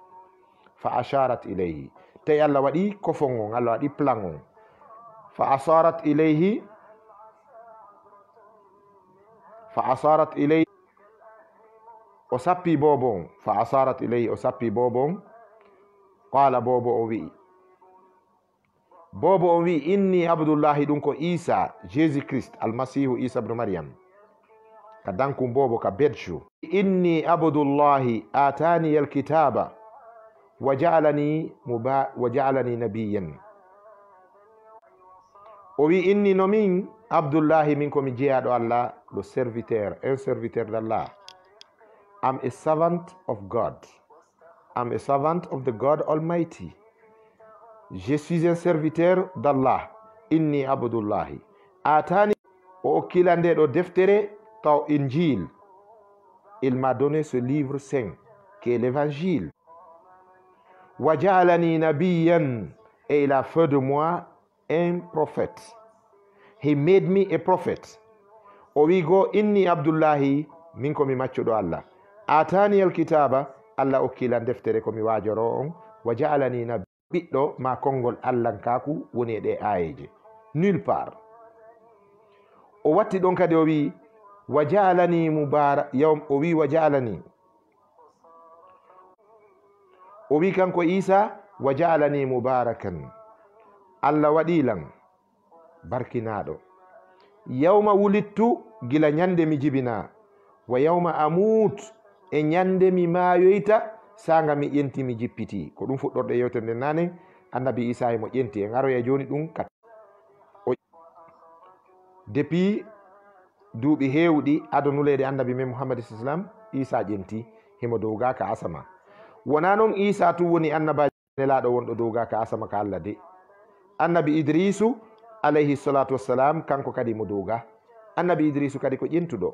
Fa asharat ilayhi, tawi Allah waɗi kofon on, Allah waɗi plan on. Fa asharat ilayhi, fa asarat ilay o sappi bobo on fa asarat ilay o sappi bobo on qala bobo o wi bobo on wi inni abdullahi ɗum ko isa jésus christ almasihu isa ibn maryam ka dankum bobo ka bedju inni abdullahi atani alkitaba wa ja'alani nabiyan o wi inni no min abdullahi min komi jeeyaɗo allah le serviteur un serviteur d'Allah. I'm a servant of God. I'm a servant of the God Almighty. Je suis un serviteur d'Allah. Inni abdullahi atani o okkilande ɗo deftere taw injil. Il m'a donné ce livre saint qui est l'évangile. Wa ja'alani nabiyyan, et il a fait de moi un prophète. He made me a prophet. O wi go inni abdullahi min komi maccuɗo Allah. Atani alkitaba, Allah okkilan deftere komi wajoro on. Wa ja'alani nabi, ɓiɗɗo ma konngol Allah kaku woni ɗe ayeje nulle part. O watti ɗon kadi o wi wa ja'alani mubarak yawm, o wi wa ja'alani, o wi kanko Isa wa ja'alani mubarakan, Allah waɗilan barkinaɗo, yawma wulittu, gila ñande mi jibina, wa yawma amut, e ñande mi mayoyta sanga mi ƴenti mi jippiti. Ko ɗum fuɗɗorde yewtere nde nane annabi Isa e mo ƴenti en aroya joni ɗum kat depuis duuɓi hewɗi adonulede annabi men Muhammad sallam Isa ƴenti himo dowga ka asama. Wona noon Isa tu woni annabaji nelaɗo wonɗo dowga ka asama ka Allah de. Annabi Idrisu alayhi salatu wassalam kanko kadi mo dowga. Annabi Idrisu kadi ko ƴentuɗo.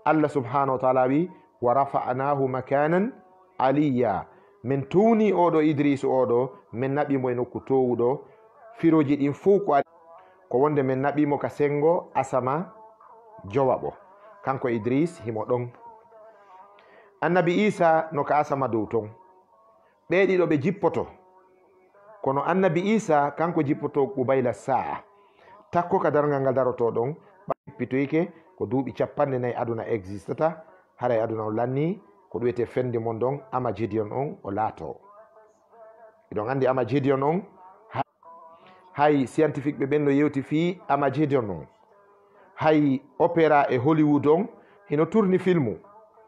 Allah subhanahu wa ta'ala wi wa rafa'nahu makanan aliya, min tuuni oɗo Idrisu oɗo min naɓimo e nokku towuɗo. Firoji ɗin fuu ko wonde min naɓimo ka sengo asama jowaɓo. Kanko Idris himo ɗon. Annabi Isa no ka asama dow ton. ɓe ɗiɗo ɓe jippoto, kono annabi Isa kanko jippoto qubayla sa'a, takko ka dargal ngal daroto ɗon ɓappitoyke ko duuɓi 40 aduna existata haray aduna o lanni ko ɗuyete fende mon ɗon Armageddon on o laato. Eɗon andi Armageddon on, hay scientifique ɓe ɓen no yewti fi Armageddon on, hay opéra e Hollywood on hino tourni filmu.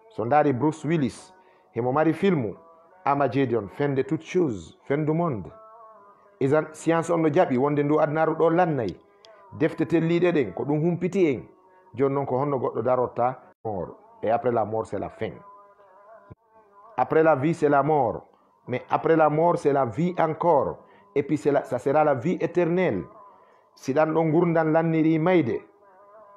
So ndaari Bruce Willis himo mari filmu Armageddon, fin de toute chose, fin du monde. Isan science on no jaɓi wonde ndu adnaru ɗo lannay, defte telliɗe ɗen ko ɗum humpiti en. Joni noon ko honno goɗɗo darotta mort, et après la mort c'est la fin. Après la vie c'est la mort, mais après la mort c'est la vie encore, et puis ça sera la vie éternelle. Si ɗan ɗo gurdan lanniri mayde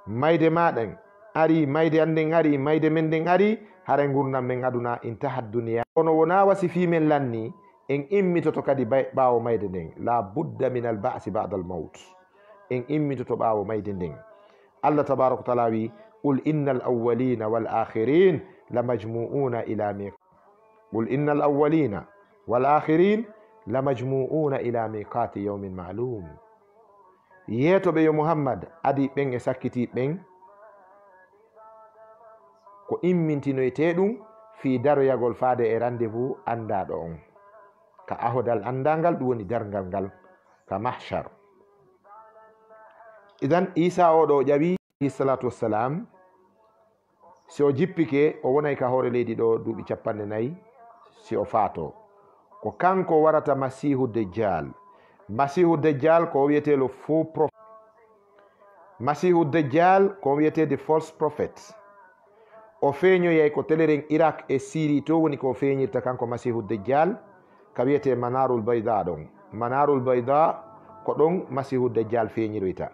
maɗen ari, mayde anden ari, mayde men den ari, hara gurdam men aduna intahat duniya. Ono wona wasifi men lanni en immitoto kadi ɓawo mayde nden. La budda min al ba'si ba'da al maut. En immitoto ɓawo mayde nden. Allah tabaraka wa taala wi qul innal awwalina wal akhirin lamajmu'una ila miqat. Qul innal awwalina wal akhirin lamajmu'una ila miqati yawmin ma'lum. Yetoɓe yo Muhammad adi ɓen e sakkiti ɓen ko immintinoyte ɗum fi daroyagol faade e rendez-vous andaɗo on ka ahodal andangal, ɗum woni dargal ngal ka mahshar. Idan Isa oɗo ƴawi salatu wassalam, si o jippike o wonay ka hoore leydi ɗo duuɓi 40 si o faato, ko kanko warata masihu dejjal. Masihu dejjal ko wiyete le faux prophète. Masihu dejjal ko wiyete de false prophet. O feeñoyay ko teleren Irak e Syrie to woni ko feeñirta kanko masihu dejjal, ka wiyete manarul bayda ɗon. Manarul bayda ko ɗon masihu dejjal feeñiroyta.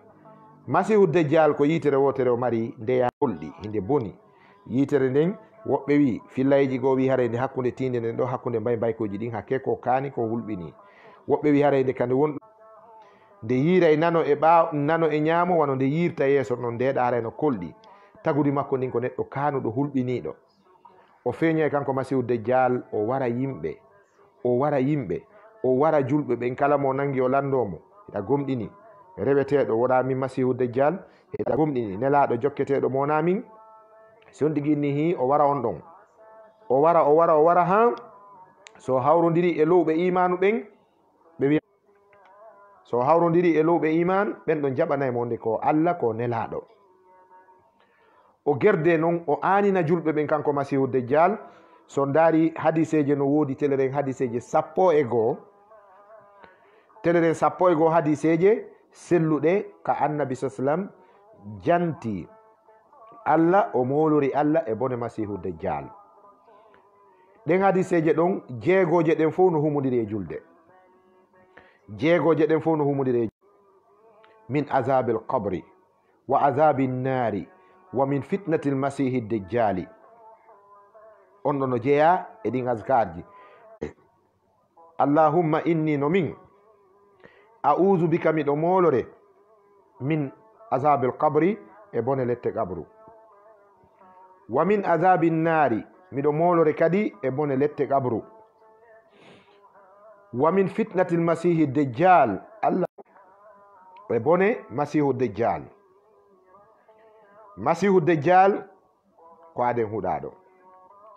Masihu dejjal ko yitere wotere o mari ndeya holɗi hinde boni. Yitere nden woɓɓe wi fillayji go wi harende hakkunde tinde nden ɗo hakkunde mbaykoji ɗin hakke ko kaani ko hulɓini. Woɓɓe wi harende kande wonɗo nde yiira e nano e nano e ñaamo wano nde yirta yeeso non ndeɗa hara no kolɗi. Tagudi makko ndin ko neɗɗo kanuɗo hulɓiniɗo. O feeñoy kanko masihu dejjal o wara yimɓe, o wara yimɓe, o wara julɓe ɓen kala mo nangi o landomo ita gomɗini reweteɗo woɗa min masihu dejjal, ita gomɗini nelaɗo jokketeɗo mona min, si on ɗiginni hi o wara on ɗon o wara ha so hawrodiri e lowɓe imanu ɓen ɓe wiya so hawrodiri e lowɓe iman ɓen ɗo jaɓanaymo nde ko Allah ko nelaɗo o gerde noon o anina julɓe ɓen kanko masihu dejjal so daari hadiseje no woodi teleren hadiseje 12 teleren 12 hadiseje selluɗe ka annabi sallam janti Allah o molori Allah e bone masihu dejjal ɗen hadiseje ɗon jeegoje ɗen fof no humodiri e julde jeegoje ɗen fof no humodiri min azabi l qabri wa azabi nnari wa min fitnati l masihi dejjali on ɗo no jeeya e ɗin askarji allahumma inni no min a'udhu bika miɗo molore min azabi l qabri e bone lette qabru wa min azabi nnari miɗo molore kadi e bone lette qabru wa min fitnati l masihi dejjal Allah e bone masihu dejjal masihu dejjal ko aden huɗaɗo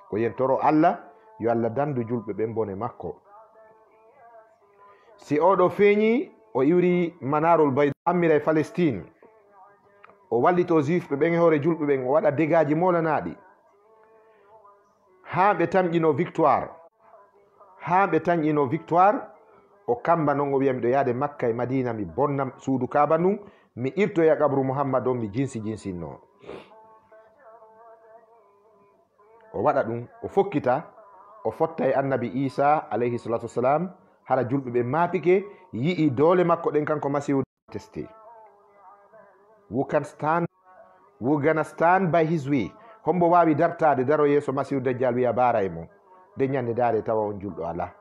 ko yentoro Allah yo Allah dandu julɓe ɓen bone makko si oɗo feeñi o iwri manarul bayda ammira e Palestine o wallito juif ɓe ɓen e hoore julɓe ɓen o waɗa dégaji molanaɗi ha ɓe tamƴino victoire o kamba noon o wiya miɗo yaade Makka e Madina mi bonna suudu Kaaba ndun mi irtoya kabru Muhammad on mi jinsinno o waɗa ɗum o fokkita o fotta e annabi Isa alayhi salatu wassalam hara julɓe ɓe maapike yi'i doole makko ɗen kanko masihu testé who gonna stand by his way hombo wawi dartade daro yeeso masihu dajjal wiya bara e mo de ñande daare tawa on julɗo ala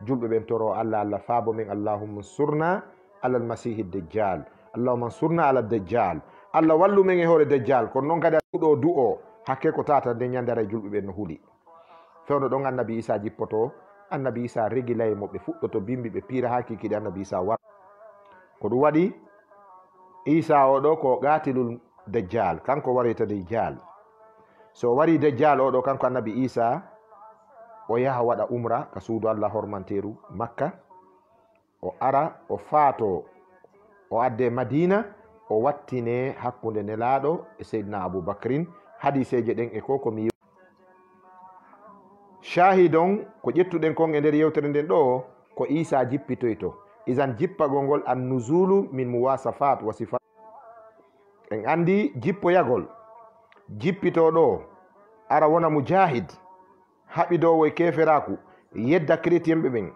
julɓe ɓen toro Allah faabo men allahumma surna alal masihi dajjal allahumma surna ala dajjal Allah wallu men e hoore dajjal kono noon kadi ɗuɗo du'o hakke ko tata nde ñandara julɓe ɓen no huuɗi fewno ɗon annabi Isa jippoto annabi Isa regilay mo ɓe fuɗɗoto bimbi ɓe piira ha kikiɗe annabi Isa war ko ɗum waɗi Isa oɗo ko qatilul dajjal kanko warita dajjal so wari dajjal oɗo kanko annabi Isa o yaha waɗa umra ka suudu Allah hormanteru Makka o ara o faato o adde Madina o wattine hakkunde nelaɗo e Seydina Aboubacrin hadiseje ɗen e ko mi shahidon ko ƴettuɗen kon e nder yewtere nden ɗo ko Isa jippitoyto isan jippagol ngol an nuzulu min muwasafat wa sifat en andi jippoyagol jippitoɗo ara wona mujahid haɓidowo e keferaku yedda chrétien ɓe ɓen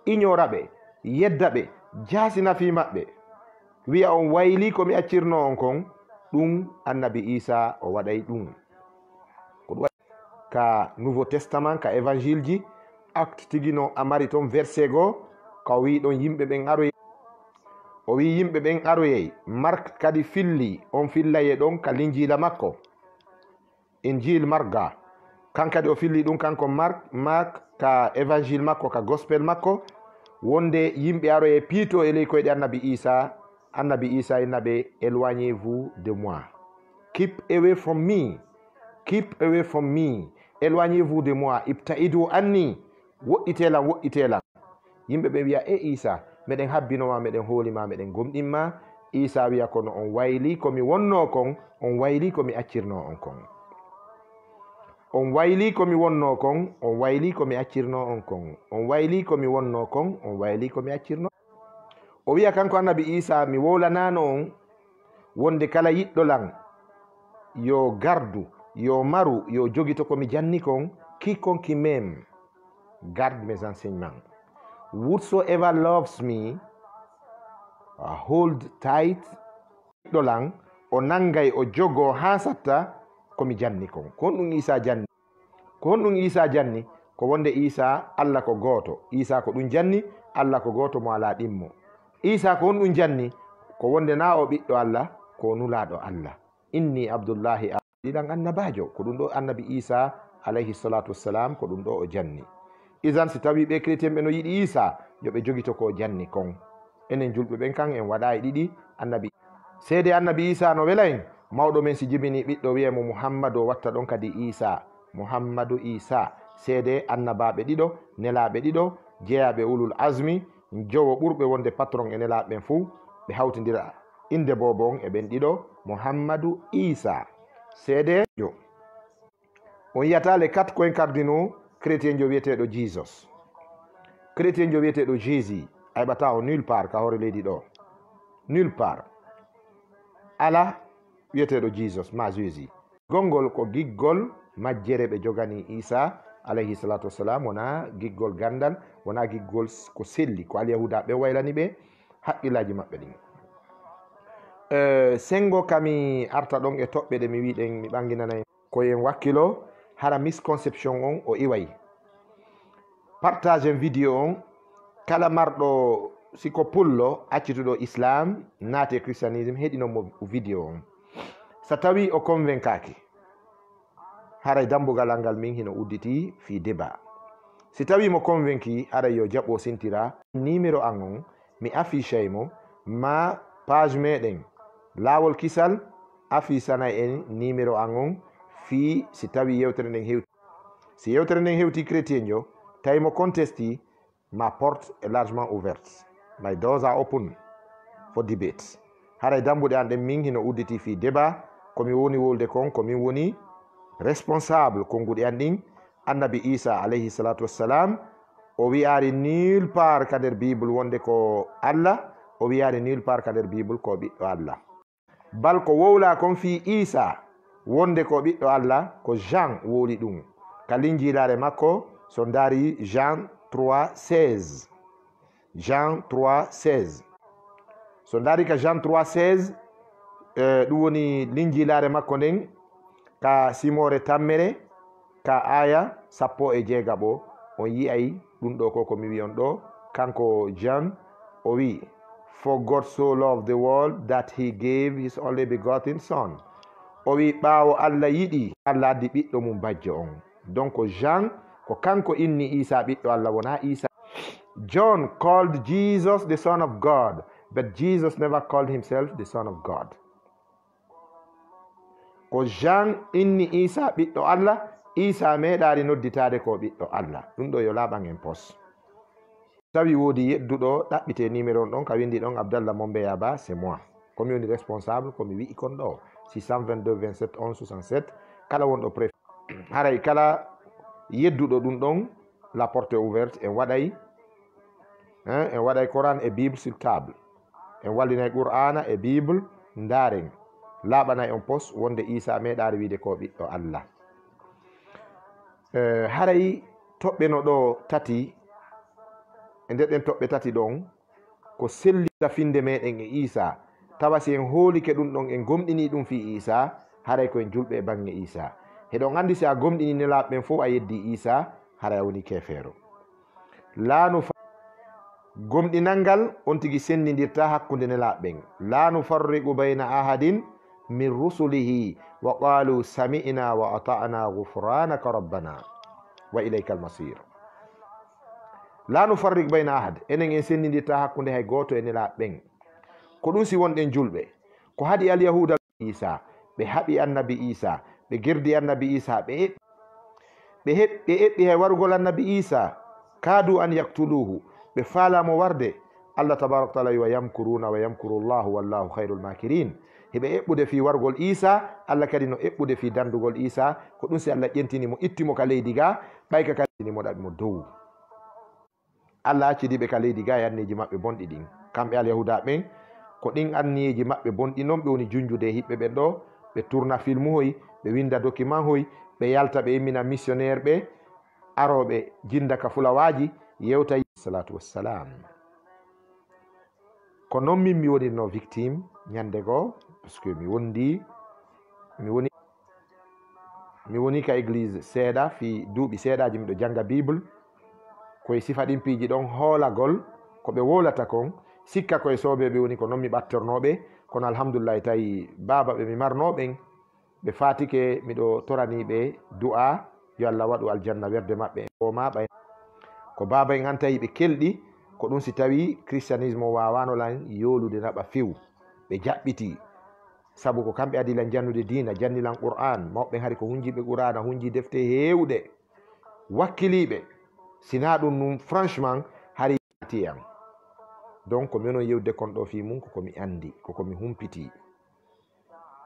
ignora ɓe yedda ɓe jasina fi maɓɓe wiya on wayli komi accirno on kon ɗum annabi Isa o waɗay ɗum ko ɗum ka nouveau testament ka évangile ji acte tigino amari toon verset goo ka wi ɗon yimɓe ɓen aroy o wi yimɓe ɓen aroyey Mark kadi filli on fillaye ɗon ka linjila makko injil marga kankadi o filli ɗum kanko Mark ka évangile makko ka gospel makko wonde yimɓe aroye piito e ley koyɗe annabi Isa innaɓe éloignez-vous de moi keep away from me éloignez-vous de moi ibtaidu anni woɗɗitelan yimɓe ɓe wiya e Isa meɗen habbinoma meɗen hoolima meɗen gomɗinma Isa wiya kono on wayli komi wonno kon on wayli komi accirno on kon on wayli komi wonno kon on wayli komi accirno on kon on wayli komi wonno kon on wayli komi accirno o wiya kanko annabi Isa mi wolanano on wonde kala yiɗɗolan yo gardu yo maru yo jogito komi janni kon quiconque m'aime garde mes enseignements whosoever loves me hold tight ɗolan o nangay o jogo ha satta komi janni kon ko honɗum Isa janni ko wonde Isa Allah ko goto Isa ko ɗum janni Allah ko goto mo ala ɗimmo Isa ko honɗum janni ko wonde na o ɓiɗɗo Allah ko nulaɗo Allah inni abdullahi ɗiɗan annabajo ko ɗum ɗo annabi Isa alayhi salatu wassalam ko ɗum ɗo o janni isan si tawi ɓe chrétien ɓe no yiɗi Isa yoɓe jogito ko janni kon enen julɓe ɓen kan en waɗa e ɗiɗi annabi seede annabi Isa no wela en mawɗo men si jibini ɓiɗɗo wiyemo Muhammadu watta ɗon kadi Isa, Muhammadu Isa, seede annabaɓe ɗiɗo, nelaɓe ɗiɗo, jeeyaɓe ulul azmi, jowo ɓurɓe wonde patron e nelaɓe ɓen fuu, ɓe hawtidira inde bobo on e ɓen ɗiɗo Muhammadu Isa. seede jo on yiyata les 4 coins cardinaux chrétien jo wiyeteɗo Jesus, chrétien jo wiyeteɗo Jésus, a heɓata o nulle part ka hoore leydi ɗo, nulle part. ala wiyeteɗo Jesus ma Jésus. Gongol ko giggol majjere ɓe jogani Isa alayhi salatu wassalam, wona giggol gandal, wona giggol ko selli ko alyahuda ɓe waylani ɓe haqqillaji maɓɓe ɗin. Sengo kami arta ɗon e toɓɓe ɗe mi wiɗen mi ɓanginanay koyen wakkilo hara misconception on o iway. Partage en vidéo on, kala marɗo siko pullo accituɗo islam naate christianisme heɗinomo vidéo on. So tawi o convaincaki haray dambugal ngal min hino udditi fi débat. Si tawi mo convaincu haray yo jaɓo sintira numéro an on mi affiche mo ma page meɗen Lawol Kisal affisanay en numéro an on fi si tawi yewtere nden hewti. Si yewtere nden hewti chrétien jo tawi mo contesti, ma porte est largement ouverte. My doors are open for debate. Haray dambuɗe an ɗen min hino udditi fi débat, komi woni wolde kon komin woni responsable konguɗe an ɗin. Annabi Isa alayhi salatu wassalam o wiyari nulle part ka nder bible wonde ko Allah, o wiyari nulle part ka nder bible ko ɓiɗɗo Allah. Bal ko wowla kon fi Isa wonde ko ɓiɗɗo Allah ko Jean woli ɗum ka linjilare makko. So dari Jean 3:16, Jean 3:16, so dari ka Jean 3:16 ɗum woni linjilare makko nden ka simore tammere ka aya 16 on yiyay ɗum ɗo ko mi wi on ɗo. Kanko Jean o wi, for God so loved the world that he gave his only begotten son. O wi ɓaawo Allah yiɗi, Allah addi ɓiɗɗo mum bajjo on. Donc Jean ko kanko inni Isa ɓiɗɗo Allah, wona Isa. John called Jesus the son of God, but Jesus never called himself the son of God. Ko Jean inni Isa ɓiɗɗo Allah, Isa meeɗari nodditade ko ɓiɗɗo Allah. ɗum ɗo yo laaɓan en pos. Tawi woodi yedduɗo ɗaɓɓite numéro ɗon ka windi ɗon Abdallah Mombeya Ba, c'est moi. Komi woni responsable komi wi'i kon ɗo 622 27 11 67. kala wonɗo préf haray kala yedduɗo ɗum ɗon la porte ouverte. En waɗay Coran e Bible sur table, en wallinay Qur'ana e Bible ndaren, laaɓanay on pos wonde Isa meeɗari wiide ko ɓiɗɗo Allah. Haray toɓɓe no ɗo tati, e nder ɗen toɓɓe tati ɗon ko sellita finde meɗen e Isa, tawa si en hoolike ɗum ɗon en gomɗini ɗum fi Isa, haray koyen julɓe e bange Isa. Heɗon andi si a gomɗini nelaɓe ɓen fof a yeddi Isa, haray a woni kefeero. Laanu gomɗinal ngal on tigi sendidirta hakkunde nelaɓe ɓen. La nufarriqu bayna ahadin min rusulihi wa qalu sami'na wa ata'na ghufranaka rabbana wa ilayka almasir. La nufarriq bayna ahad, enen en sendidirta hakkunde hay goto e nelaɓe ɓen. Ko ɗum si wonɗen julɓe ko haɗi alyahuda Isa, ɓe haɓi annabi Isa, ɓe girdi annabi Isa, ɓe eɓɓi hay wargol annabi Isa, kaadu an yaktuluhu, ɓe faalamo warde. Allah tabaraka wa taala wa yamkuruna wa yamkuru llahu wallahu khairul makirin. heɓe eɓɓude fi wargol Isa, Allah kadi no eɓɓude fi dandugol Isa. Ko ɗum si Allah ƴentini mo, ittimo ka leydi ga, ɓayka kadi mo ɗaɓi mo dow. Allah accidiɓe ka leydi ga e anneji maɓɓe bonɗi ɗin. Kamɓe alyahuda ɓen ko ɗin anniyeji maɓɓe bonɗi noon ɓe woni junjude hiɓɓe ɓen ɗo. Ɓe tourna film hoy, ɓe winda document hoy, ɓe yalta ɓe immina missionnaire ɓe aroɓe jinda ka fulawaji yewta salatu wassalam. Ko noon min mi wonirno victime ñande goo, parce que mi woni ka église seeɗa fi duuɓi seeɗaji miɗo janga bible, koye sifa ɗin piiji ɗon hoolagol ko ɓe wolata kon sikka koye soɓeɓe woni ko noon mi ɓattornoɓe. Kono alhamdulillah tawi baba ɓe mi marnoɓen ɓe fatike, miɗo toraniɓe du'a yo Allah waɗu aljanna werde maɓɓe o maɓa. Ko baba en an tawi ɓe kelɗi, ko ɗum si tawi christianisme o wawano lan yolude naɓa few, ɓe jaɓɓiti sabu ko kamɓe adilan jannude dina, jannilan qur'an, mawɓe hari ko hunjiɓe qur'ana, hunji defte heewɗe, wakkiliɓe. Sina ɗum num franchement hari tiyam. Donc ko minon yewde kon ɗo fi mum koko mi andi, koko mi humpiti,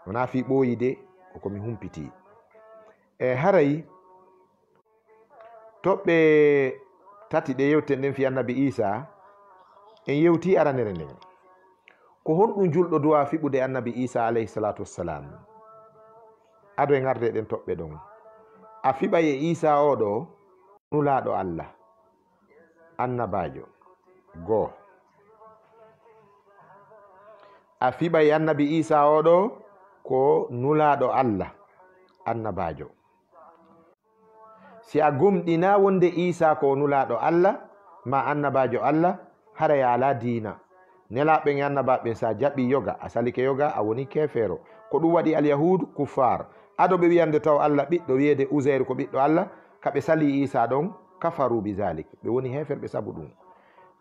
wona fi ɓooyi de, koko mi humpiti. E haray toɓɓe tati ɗe yewten ɗen fi annabi Isa, en yewti aranere nden ko honɗum julɗo duwa fiɓude annabi Isa alayhi salatu wassalam. Ado e garde ɗen toɓɓe ɗon, a fiɓa e Isa oɗo nulaɗo Allah, annabajo goo. A fiɓa e annabi Isa oɗo ko nulaɗo Allah, annabajo. Si a gumɗina wonde Isa ko nulaɗo Allah ma annabajo Allah, hara ya ala dina. Nelaɓen e annabaɓen sa jaɓi yoga, a salike yoga, a woni kefero. Ko ɗum waɗi alyahud kuffar. Ado ɓe wiyande taw Allah ɓiɗɗo, wiyede Uzair ko ɓiɗɗo Allah, kaɓe sali Isa ɗon kafaru bi zalik, ɓe woni heferɓe sabu ɗum.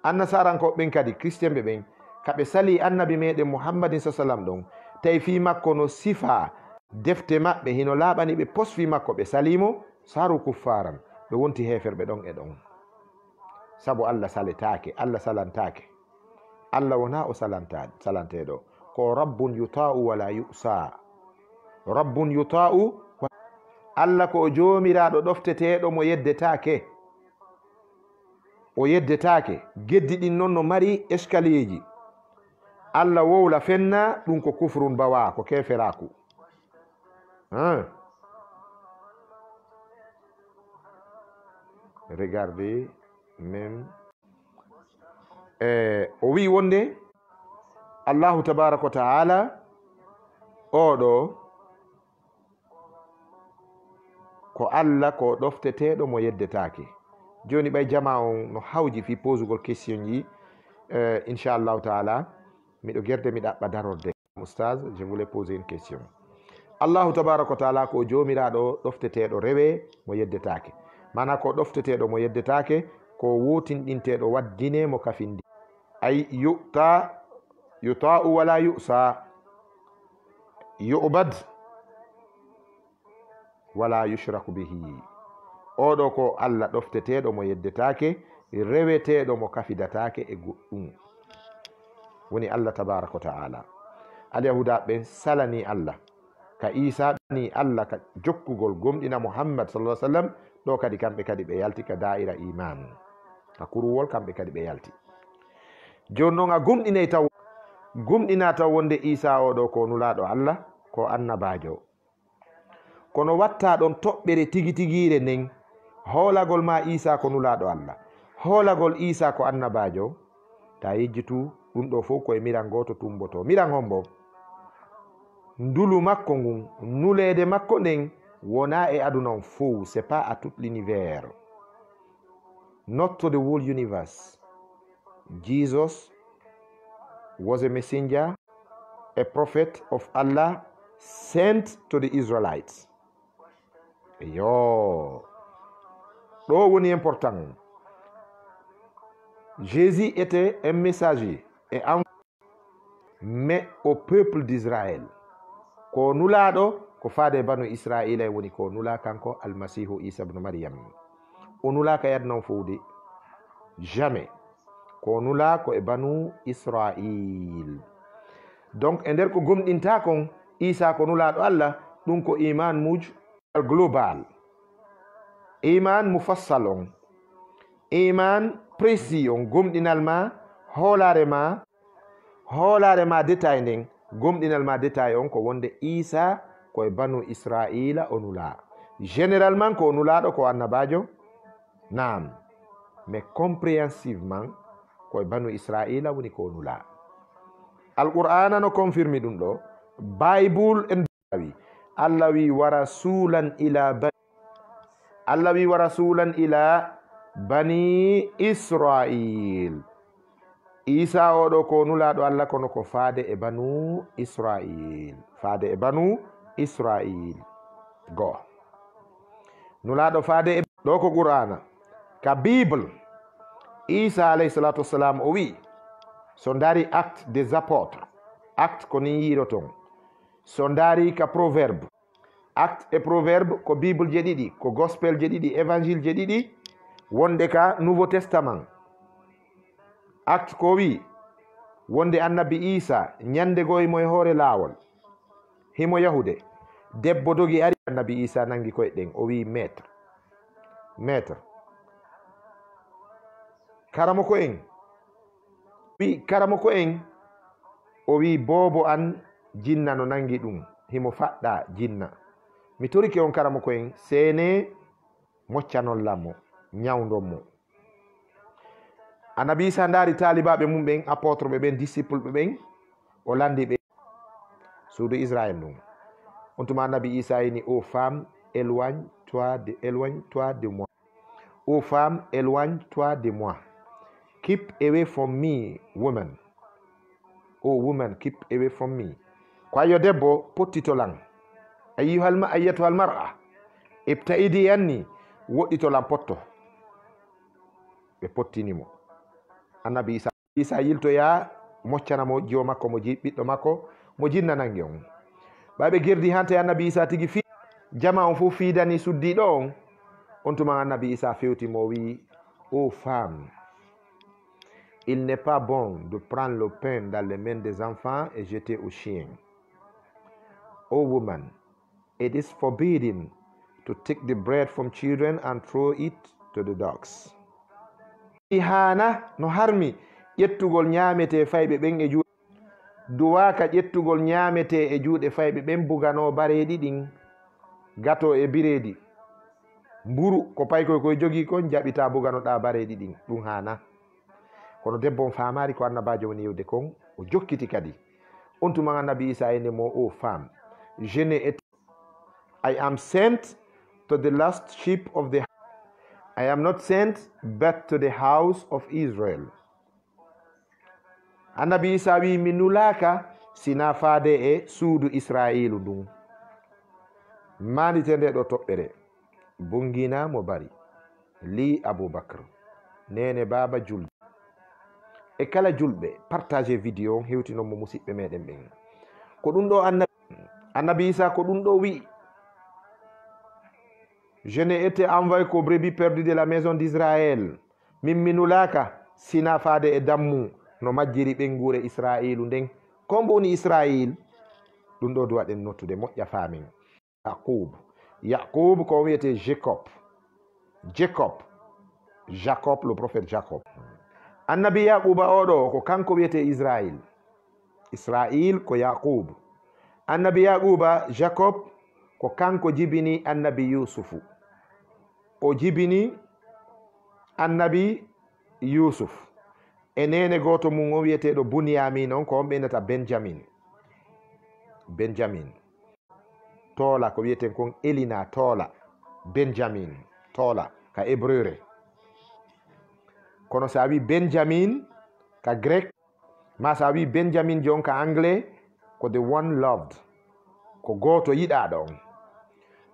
Annasarankoɓe ɓen kadi, christian ɓe ɓen, kaɓe sali annabi meɗen Muhammadin sallam ɗon, tawi fi makko no sifa defte maɓɓe hino laaɓani ɓe pos fi makko, ɓe salimo, saru kuffaran, ɓe wonti heferɓe ɗon e ɗon. Sabu Allah saletake, Allah salantake. Allah wona o salanteɗo, ko rabbun yuta'u wala yu'sa. Rabbun yuta'u, Allah ko jomiraɗo ɗofteteɗo mo yeddetake. O yeddetake, geddi ɗin noon no mari escalier ji. Allah wowla fenna, ɗum ko kufrun bawa, ko keferaku. Regardez même. O wi wonde Allahu tabaraka wa ta'ala oɗo ko Allah ko ɗofteteɗo mo yeddetake. Joni ɓay jama on no hawji fi posugol question ji, inchallahu taala miɗo gerde mi ɗaɓɓa darorde. Oustaz, je voulais poser une question. Allahu tabaraka wa ta'ala ko jomiraɗo ɗofteteɗo rewe mo yeddetake, mana ko ɗofteteɗo mo yeddetake, ko wotinɗinteɗo waddine mo kafindi. Ay yuta'u wala yu'sa, yu'bad wala yushraku bihi. Oɗo ko Allah ɗofteteɗo mo yeddetake, reweteɗo mo kafidatake e goɗɗum, woni Allah tabaraka wa ta'ala. Alyahuda ɓen salani Allah, ka Isa ni Allah ka jokkugol gomɗina Muhammad sallallahu alaihi wasallam. Ɗo kadi kamɓe kadi ɓe yalti ka da'ira iman, ka kuruwol kamɓe kadi ɓe yalti. Joni noon a gumɗina taw wonde Isa oɗo ko nulaɗo Allah, ko annabajo. Kono watta ɗon toɓɓere tigi tigire nden, hoolagol ma Isa ko nulaɗo Allah, hoolagol Isa ko annabajo, ta yejjitu ɗum ɗo fof koye miran goto tumboto. Miran hombo ndulu makko ngun, nulede makko nden wona e aduna on fof, c'est pas à tout l'univers, not to the whole universe. Jesus was a messenger, a prophet of Allah sent to the Israelites. Yo, ɗo woni important. Jésus était un messager et mais au peuple d'Israël. Ko nulaɗo ko faade banu Israila woni ko nula kanko almasihu Isa ibn Maryam. O nulaka yadnon fowde jamais. Ko nula ko e banu Israil. Donc e nder ko gomɗinta kon Isa ko nulaɗo Allah, ɗum ko iman muj global, iman mufassal on, iman précis on, gomɗinal ma hoolare ma détail nden, gomɗinal ma détail on ko wonde Isa ko e banu Israila o nula. Généralement ko nulaɗo ko annabajo, naam, mais comprehensivement ko e banu Israila woni ko nula. Alqur'ana no confirmi ɗum ɗo. Bible en wi Allah wi wa rasulan ila bani Israil. Isa oɗo ko nulaɗo Allah kono ko faade e banu Israil, faade e banu Israil go nulaɗo faade e ɗo ko Qur'ana. Ka Bible Isa alayhi salatu wassalam o wi, so dari acte des apôtres, acte ko ni yiiro ton, so ndaari ka proverbe, acte et proverbe ko bible je ɗiɗi, ko gospel je ɗiɗi, évangile je ɗiɗi, wonde ka nouveau testament. Acte ko wi wonde annabi Isa ñande goymo e hoore laawol himo yahude, debbo dogi ari, annabi Isa nangi koye ɗen, o wi maître, maître. karamo ko en wi karamo ko en, o wi bobo an jinna no nangi ɗum, himo faɗɗa jinna. Mi torike on karamo ko en, sene moccanollanmo, ñawdon mo. Annabi Isa ndaari talibaɓe mum ɓen, apôtre ɓe ɓen, disciple ɓe ɓen, o landi ɓe suudu Israël ɗum. On tuma annabi Isa ini, ô femme, éloigne-toi de moi. Ô femme, éloigne-toi de moi. Keep away from me, woman. Oh woman, keep away from me. Kwa yo debbo pottitolan, ayyatuhal mar'a, ibtaidi yanni, woɗɗitolan potto. Ɓe pottinimo. Annabi Isa yiltoya moccanamo jiwo makko, ɓiɗɗo makko mo jinna nangi on. Ɓaɓe gerdi hante annabi Isa tigi fi jama on fu fiidani suddiɗo on. On tuma annabi Isa fewtimo wi, ô femme, il n'est pas bon de prendre le pain dans les mains des enfants et jeter aux chiens. O woman, it is forbidden to take the bread from children and throw it to the dogs. Ihana no harmi ƴettugol ñaamete fayɓe ɓen e juuɗe, duwaka ƴettugol ñaamete e juuɗe fayɓe ɓen bugano bareeɗi ɗin, gato e bireedi, mburu ko paykoy koye jogii kon jaɓita buganoɗa bareeɗi ɗin, ɗum hana. Kono debbo on famari ko annabajo woni yewde kon, o jokkiti kadi. On tuma annabi Isa ene mo, ô femme, je n'ai été, I am sent to the lost sheep of the, I am not sent but to the house of Israel. Annabi Isa wi mi nulaka sina faade e suudu Israilu ndun. Mandite nde ɗo toɓɓere, bongina mo bari, li Aboubacre, nene baba julde, e kala julɓe partage vidéo hewtinomo musidɓe meɗen ɓen. Ko ɗum ɗo annabi Isa ko ɗum ɗo wi, je n'ai été envoyé qu'aux brebis perdues de la maison d'Israël. Min minulaka sina faade e dammu no majjiri ɓengure Israilu nden. Kombo woni Israil, ɗum ɗo duwa ɗen nottude moƴƴa famin. Yaqub ko wiyete Jacob, le prophète Jacob. Annabi Yaquba oɗo ko kanko wiyete Israil ko Yaqub. Annabi Yaquba Jacob ko kanko jibini annabi Yusufu, o jibini annabi Yusuf. E nene goto mum o wiyeteɗo Bunyamin on, ko on ɓeynata Benjamin. Tola ko wiyeten kon Elina, Tola, Benjamin, Tola ka hébreu. Kono sa wi Benjamin ka grec, ma sa wi Benjamin jon ka anglais, ko the one loved, ko goto yiɗaɗo on.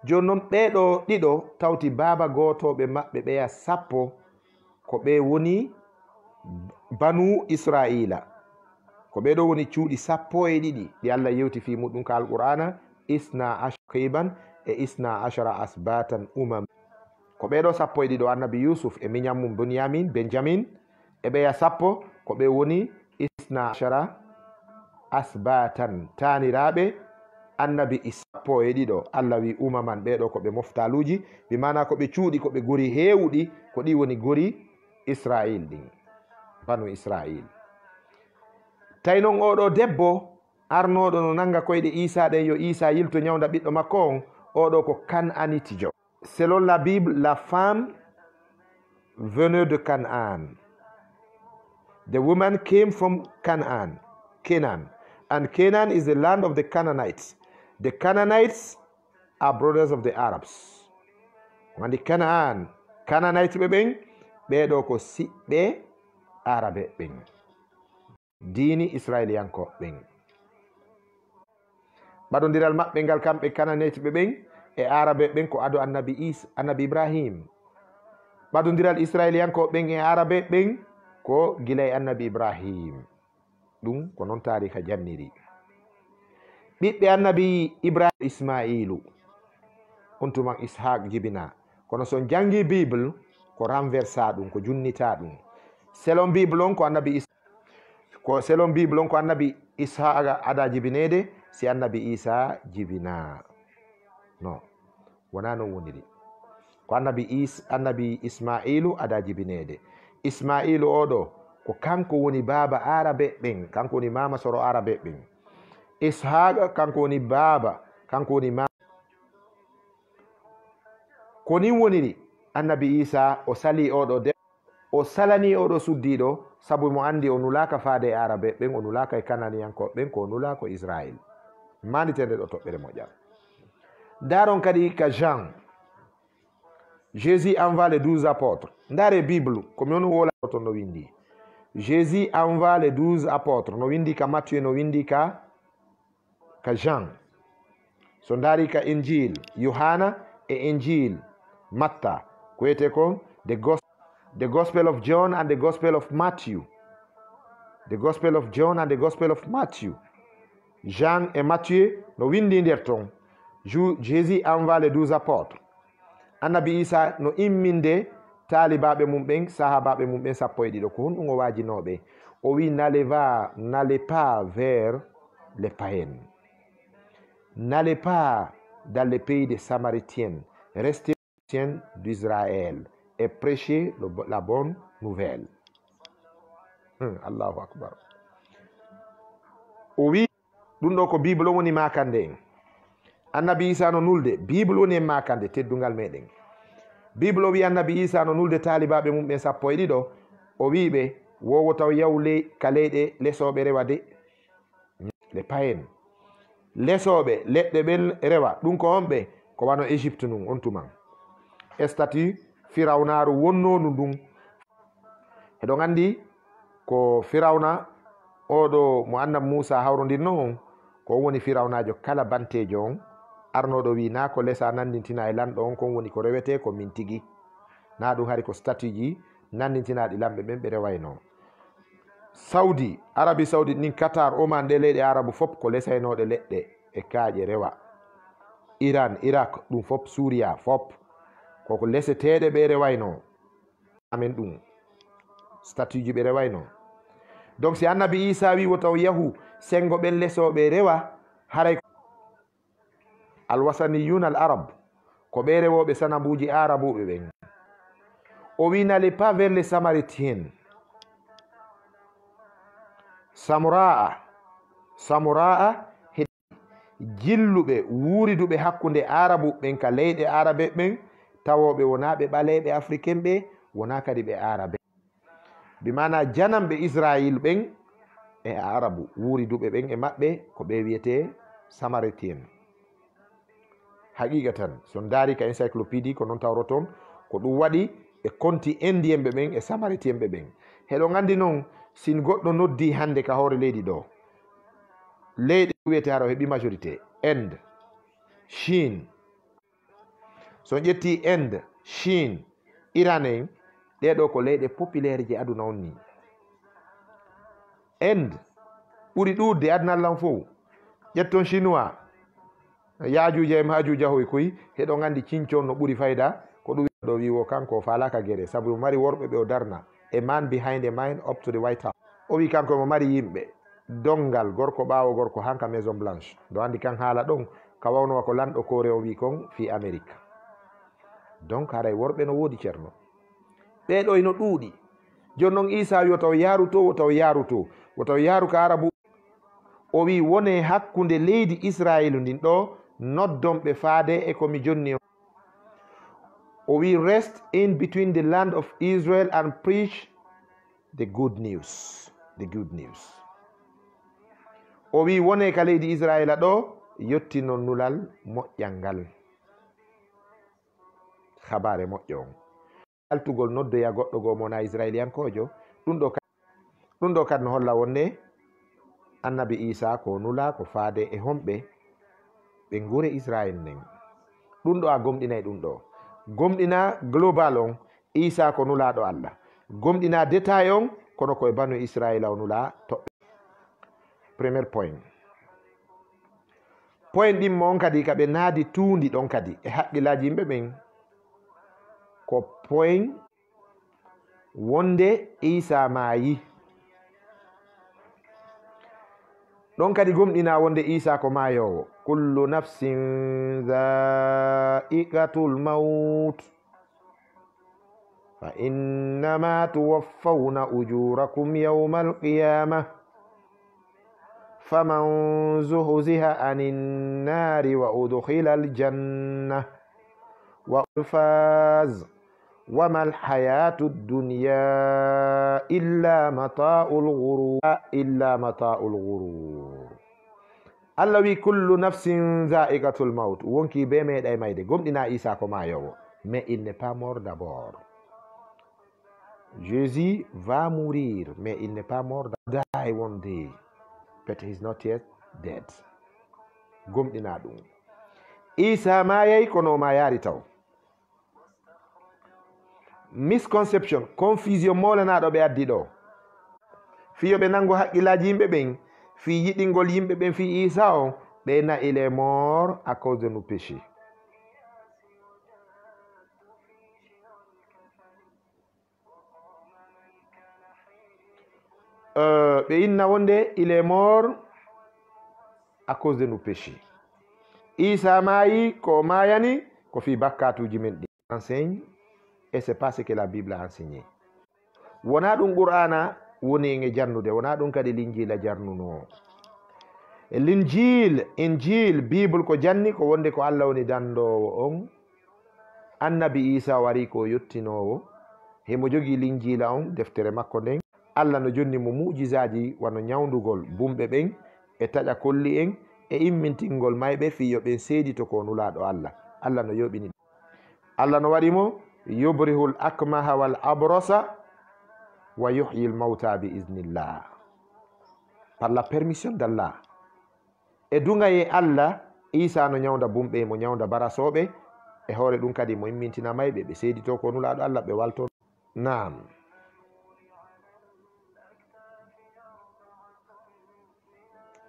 Joni noon ɓeɗo ɗiɗo tawti baba gotoɓe maɓɓe ɓeya 10 ko ɓe woni banu Israila, ko ɓeɗo woni cuuɗi 12 ɗi Allah yewti fi muɗum ka alqur'ana, isna ashkiban e isna ashara asbatan umam. Ko ɓeɗo 12 annabi Yusuf e miñam mum Benjamin e ɓeya 10 ko ɓe woni isna ashara asbatan, taniraɓe annabi 12 Allah wi umaman, ɓeɗo ko ɓe moftaluji, bi mana ko ɓe cuuɗi, ko ɓe gori hewɗi, ko ɗi woni gori Israil ɗin, banu Israil. Tawi noon oɗo debbo arnoɗo no nanga koyɗe Isa ɗen, yo Isa yilto ñawda ɓiɗɗo makko on, oɗo ko Cananitijo. Selon la Bible, la femme venait de Canaan. The woman came from Canaan, and Canaan is the land of the Canaanites. The Canaanites are brothers of the Arabs. Wandi Canaanites ɓen ɓeɗo ko siɓɓe Arabe ɓen, dini Israeliyanko ɓen. Ɓaɗodiral maɓɓe ngal kamɓe Canaanites ɓen e Arabe ɓen ko ado annabi Ibrahim. Ɓaɗodiral Israeliyanko ɓen e Arabe ɓen ko gilay annabi Ibrahim. Ɗum ko noon tarika janniri. ɓiɓɓe annabi Ibrahim Ismailu on tuman Ishaq jibina kono son jangi Bible ko renversa ɗum ko junnita ɗum selon Bible on ko annabi selon Bible on ko annabi Ishaq ada jibinede si annabi Isa jibina non wona non woniri ko annabi Ismailu ada jibinede Ismailu oɗo ko kanko woni baba arabe ɓen kanko woni mama soro arabe ɓen Ishaq kanko woni baba kanko woni mama ko nin woniri annabi Isa o sali oɗo o salani oɗo suddiɗo sabu mo andi o nulaka faade e arabe ɓen o nulaka e kananiyankoɓe ɓen ko nula ko Israël manditede ɗo toɓɓere moƴƴam daron kadi ka Jean Jésus envoie les 12 apôtres ndare Bible komi on wola to no windi Jésus envoie les 12 apôtres no windi ka Matthieu no windi ka Jean so ndari ka Injil Yohana e Injil Matta ko wiyete kon the Gospel of John and the Gospel of Matthew. The Gospel of John and the Gospel of Matthew. Jean et Matthieu no windi nder ton. Jésus envoie les 12 apôtres. Annabi Isa no imminde talibaɓe mum ɓen sahabaɓe mum ɓen sappo e ɗiɗo ko honɗum o wajinoɓe o wi n'allez pas vers les païens, n'allez pas dans le pays des Samaritains, restez d'Israël et prêchez la bonne nouvelle. Allahu akbar. O wi ɗum ɗo ko Bible woni makande en annabi Isa no nulde Bible woni en makande teddungal meɗen Bible o wi annabi Isa no nulde talibaɓe mum ɓen sappo e ɗiɗo o wiɓe wowo taw yawle ka leyɗe lesoɓe rewa de le payen lesoɓe leɗɗe ɓen rewa ɗum ko on ɓe ko wano Égypte nun on tuman statut firawnaru wonnonu ndun eɗon andi ko firawna oɗo mo annabi Moussa hawrodirno on ko woni firawnajo kala bantejo on arnoɗo wi na ko lesa nandintina e lanɗo on kon woni ko rewete ko min tigi na ɗum hari ko statut ji nandintinaɗi lamɓe ɓen ɓe rewayno Saudi Arabie Saoudite nin Qatar Oman ɗe leyɗe arabu fop ko lesaynoɗe leɗɗe e kaaƴe rewa Iran Irak ɗum fop Suria fop koko leseteɗe ɓe rewayno amen ɗum statut ji ɓe rewayno donc si annabi Isa wi wo taw yahu sengo ɓen lesoɓe rewa haray alwasaniyun al arab ko ɓe rewoɓe sanabuji arabuɓe ɓen o wi n'allez pas vers les Samaritains Samuraa he jilluɓe wuriduɓe hakkude arabu ɓen ka leyɗe arabe ɓen tawoɓe wona ɓe ɓaleɓe africain ɓe wona kadi ɓe arabe bimana janamɓe Israël ɓen e arabu wuriduɓe ɓen e maɓɓe ko ɓe wiyete Samaritain haqiqa tan son daari ka encyclopédie ko noon tawroton ko ɗum waɗi e konti indien ɓe ɓen e Samaritain ɓe ɓen heɗo gandi noon sin goɗɗo noddi hande ka hoore leydi ɗo leyɗe wiyete hara o heeɓi majorité Inde Chine so ƴetti Inde Chine Iran en ɗeɗo ko leyɗe populaire je aduna on ni Inde ɓuri ɗuɗde aduna Allah fof ƴetton chinois yajuja e majuja hoy koy heɗo gandi cincon no ɓuri fayda ko ɗum ɗo wiwo kanko falaka guere saabu mari worɓe ɓe o darna a man behind a man up to the White House o wi kanko mo mari yimɓe dongal gorko ɓawo gorko hanka Maison Blanche do andi kan haala ɗon ka wawnowa ko lanɗo kore o wi kon fi Amérique donc haray worɓe no woodi ceerno ɓeɗo ino ɗuuɗi joni noon Isa wi o taw yaaru to o taw yaaru to o taw yaaru ka arabu o wi wone hakkude leydi Israël ndin ɗo noddonɓe faade e komi jonni o wi rest in between the land of Israel and preach the good news o wi wone ka leydi Israëla ɗo yettino nulal moƴƴal ngal habare moƴƴo on altugol noddoya goɗɗo goo mona israéliyankojo ɗum ɗo kadi no holla wonne annabi Isa ko nula ko faade e homɓe ɓe gure Israël nden ɗum ɗo a gomɗinay ɗum ɗo gomɗina global on Isa ko nulaɗo Allah gomɗina détail on kono koye banu Israël o nula toɓɓe premier point point ɗin mo on kadi ka ɓe naadi tuundi ɗon kadi e haqqillaji yimɓe ɓen ko point wonde Isa maayi. ɗon kadi gomɗina wonde Isa ko maayowo. kullu nafsin dha'iqatul maut fa innama tuwaffawna ujurakum yawmal qiyamah faman zuhziha anin nari wa udkhila aljanna wa faz wama alhayatu dunya illa mata'ul ghurur. Allah wi kullu nafsin dha'iqatul maut, wonki be meeɗay mayde. gomɗina Isa ko maayowo, mais il n'est pas mort d'abord. Jésus va mourir, mais il n'est pas mort. Die one day, but he's not yet dead. gomɗina ɗum. Isa maayay kono maayari taw. Misconception, confusion molanaɗo ɓe addi ɗo. fiyo ɓe nango haqqillaji yimɓe ɓen, fi yiɗingol yimɓe ɓen fi Isa o, ɓe na il est mort à cause de nos péchés. ɓe inna wonde il est mort à cause de nos péchés. Isa maayi ko maayani ko fi bakkatuji men ɗi enseigne, et c'est pas ce que la Bible a enseigné. wona ɗum qur'ana woni nge jarnude, wona ɗum kadi linjila jarnuno. Linjil, injil, bible ko janni ko wonde ko Allah woni dandowo on. Annabi Isa wari ko yottinowo, hemo jogi linjila on, deftere makko nden. Allah no jonni mo mujizaji wano nyawndugol bumɓe ɓen e taƴa kolli en e immintingol mayɓe fiyo ɓen seedito ko nulaɗo Allah. Allah no yoɓini. Allah no waɗimo yubrihul akmaha wal abrasa wa yuhyi al mauta bi iznillah, par la permission d'Allah. e dungaye Allah, Isa no nyawda bumɓe, mo nyawda barasoɓe e hoore ɗum kadi mo immintina mayɓe ɓe seedito ko nulaɗo Allah, ɓe walto. Naam.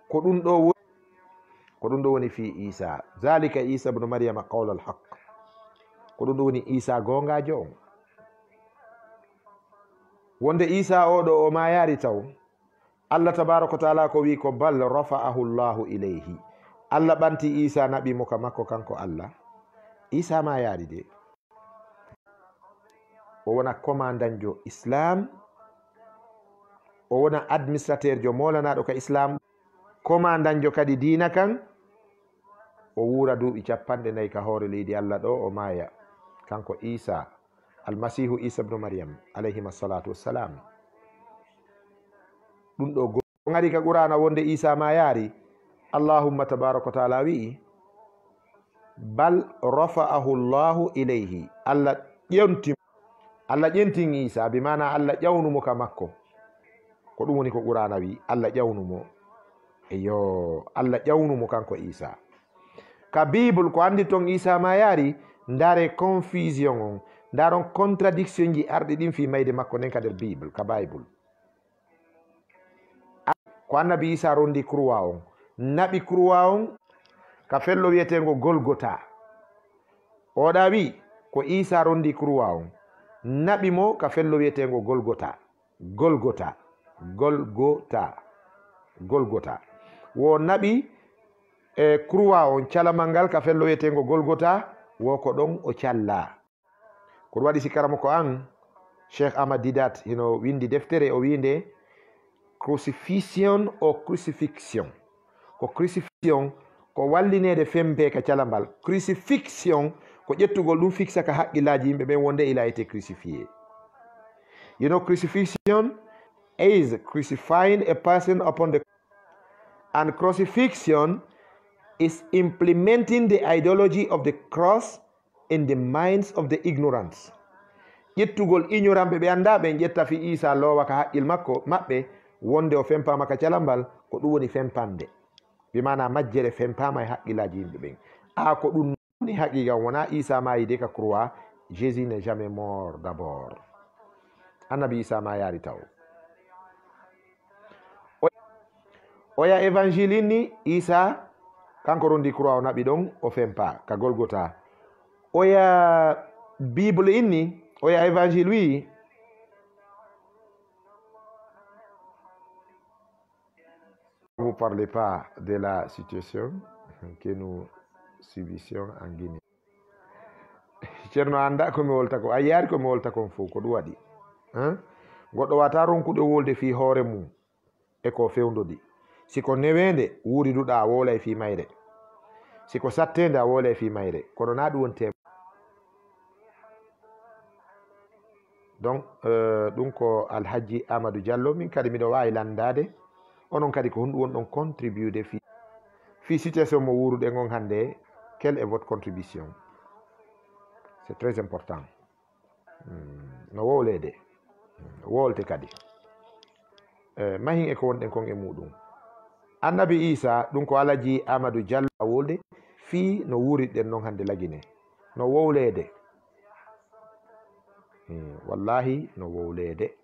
ko ɗum ɗo woni fi Isa. Zalika Isa ibn Maryama qawlul haqq. ko ɗum ɗo woni Isa gongajo on. wonde Isa oɗo o mayari taw, Allah tabaraka wa taala ko wi ko bal rafa'ahu Allahu ilayhi. Allah ɓanti Isa naɓimo ka makko kanko Allah. Isa mayari de, o wona commandant jo Islam, o wona administrateur jo molanaɗo ka Islam, commandant jo kadi dina kan. o wura duuɓi 40 ka hoore leydi Allah ɗo, o maya kanko Isa almasihu Isa ibn Maryam alayhim assalatu wassalam. ɗum ɗo gari ka qur'ana wonde Isa mayari. Allahumma tabaraka wa taala wi'i bal rafa'ahu Allahu ilayhi. Allah ƴentin Isa, bi mana Allah ƴawnumo ka makko. ko ɗum woni ko qur'ana wi, Allah ƴawnumo. eyo Allah ƴawnumo kanko Isa. ka bible ko andi ton Isa mayari, ndare confusion on, ndaron contradiction ji arɗi ɗin fi mayde makko nden ka nder bible, ka bible. ko annabi Isa rondi croix on, naɓi croix on ka fello wiyetego Golgota. oɗa wi ko Isa rondi croix on, naɓi mo ka fello wiyetego Golgota. wo naɓi croix on calamal ngal ka fello wiyetego Golgota, wo ko ɗon o calla. ko waɗi sikaramo ko an Cheikh Ahmad Didat hino windi deftere, o winde crucifixion o crucifixion. ko crucifixion ko wallinede fembe ka calambal. Crucifixion ko ƴettugol ɗum fixa ka haqqillaji yimɓe ɓen wonde il a été crucifié. You know, crucifixion is crucifying a person upon the, and crucifixion is implementing the ideology of the cross in the minds of the ignorant. ƴettugol ignoramɓe ɓe anda ɓen ƴetta fi Isa lowa ka haqqil makko maɓɓe wonde o fempama ka calambal, ko ɗum woni fempande, bimana majjere fempama e haqqillaji yimɓe ɓen. ko ɗum woni haqiqa, wona Isa mayi de ka croix. Jésus n'est jamais mort d'abord. Annabi Isa mayari taw. oya évangile ni Isa kanko rondi croix o naɓi ɗon o fempa ka Golgota. Oya Bible inni, oya évangile wi ne vous parlez pas de la situation que nous subissions en Guinée. Ceerno anda ko mi wolta ko, a yaari ko mi wolta kon fof ko ɗum waɗi goɗɗo wata ronkuɗo wolde fi hoore mum e ko fewndodi. Siko newende wuriduɗa a wola e fi mayre, siko sattende a wola e fi mayre, kono na ɗum won tema. Donc ɗum ko Alhaji Amadou Diallo, min kadi miɗo wawi landade onon kadi ko hunɗum won ɗon contribude fi situation mo wuruɗen on hande. Quelle est votre contribution? C'est très important. No wowlede wolte kadi mahin e ko wonɗen kon e muɗum. Annabi Isa ɗum ko Alhaji Amadou Diallo a wolde fi no wuritɗen noon hande lagine, no wowlede. Wallahi no wowlede.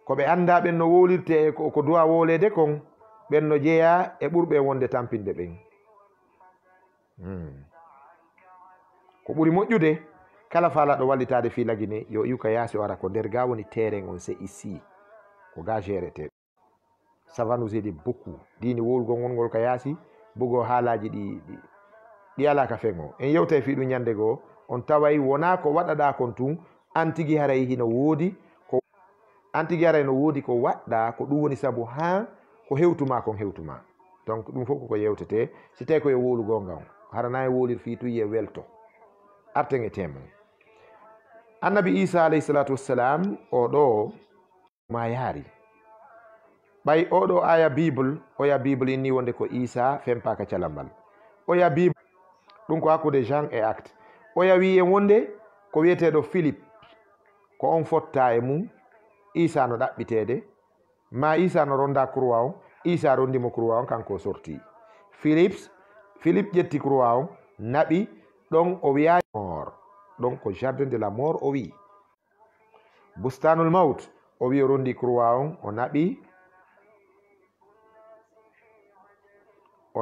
Ko ɓe anda ɓen no wowlirte ko duwa wowlede kon, ɓen no jeeya e ɓurɓe wonde tampinde ɓen. Ko ɓuri moƴƴude kala faalaɗo wallitade fi lagine yo iwka yaasi o ara ko nder ga woni terrain on, c'est ici ko ga gérete. Ça va nous aider beaucoup. Dini wowlugol ngol ka yaasi bugo haalaji ɗi ala ka fengo en yewta fi ɗum ñande goo on taway wona ko waɗaɗa kon tun antigi haray hino woodi ko antigi haray no woodi ko waɗɗa ko ɗum woni sabu ha ko hewtuma kon hewtuma. Donc ɗum fof koko yewtete si tawi koye wowlugol ngam harana e wolir fi tuye welto arten e temon. Annabi Isa alayhi salatu wassalam o ɗo ma yaari ɓay oɗo aya Bible, oya Bible inni wonde ko Isa fempaka calambal. Oya Bible ɗum ko hakkude Jean et Acte. Oya wi en wonde ko wiyeteɗo Philippe ko on fotta e mum, Isa no ɗaɓɓitede, ma Isa no ronda croix on, Isa rondimo croix on kanko sorti. Philippe ƴetti croix on naɓi ɗon o wiya mort, ɗon ko jardin de la mort o wi. Bustanul maut o wi o rondi croix on o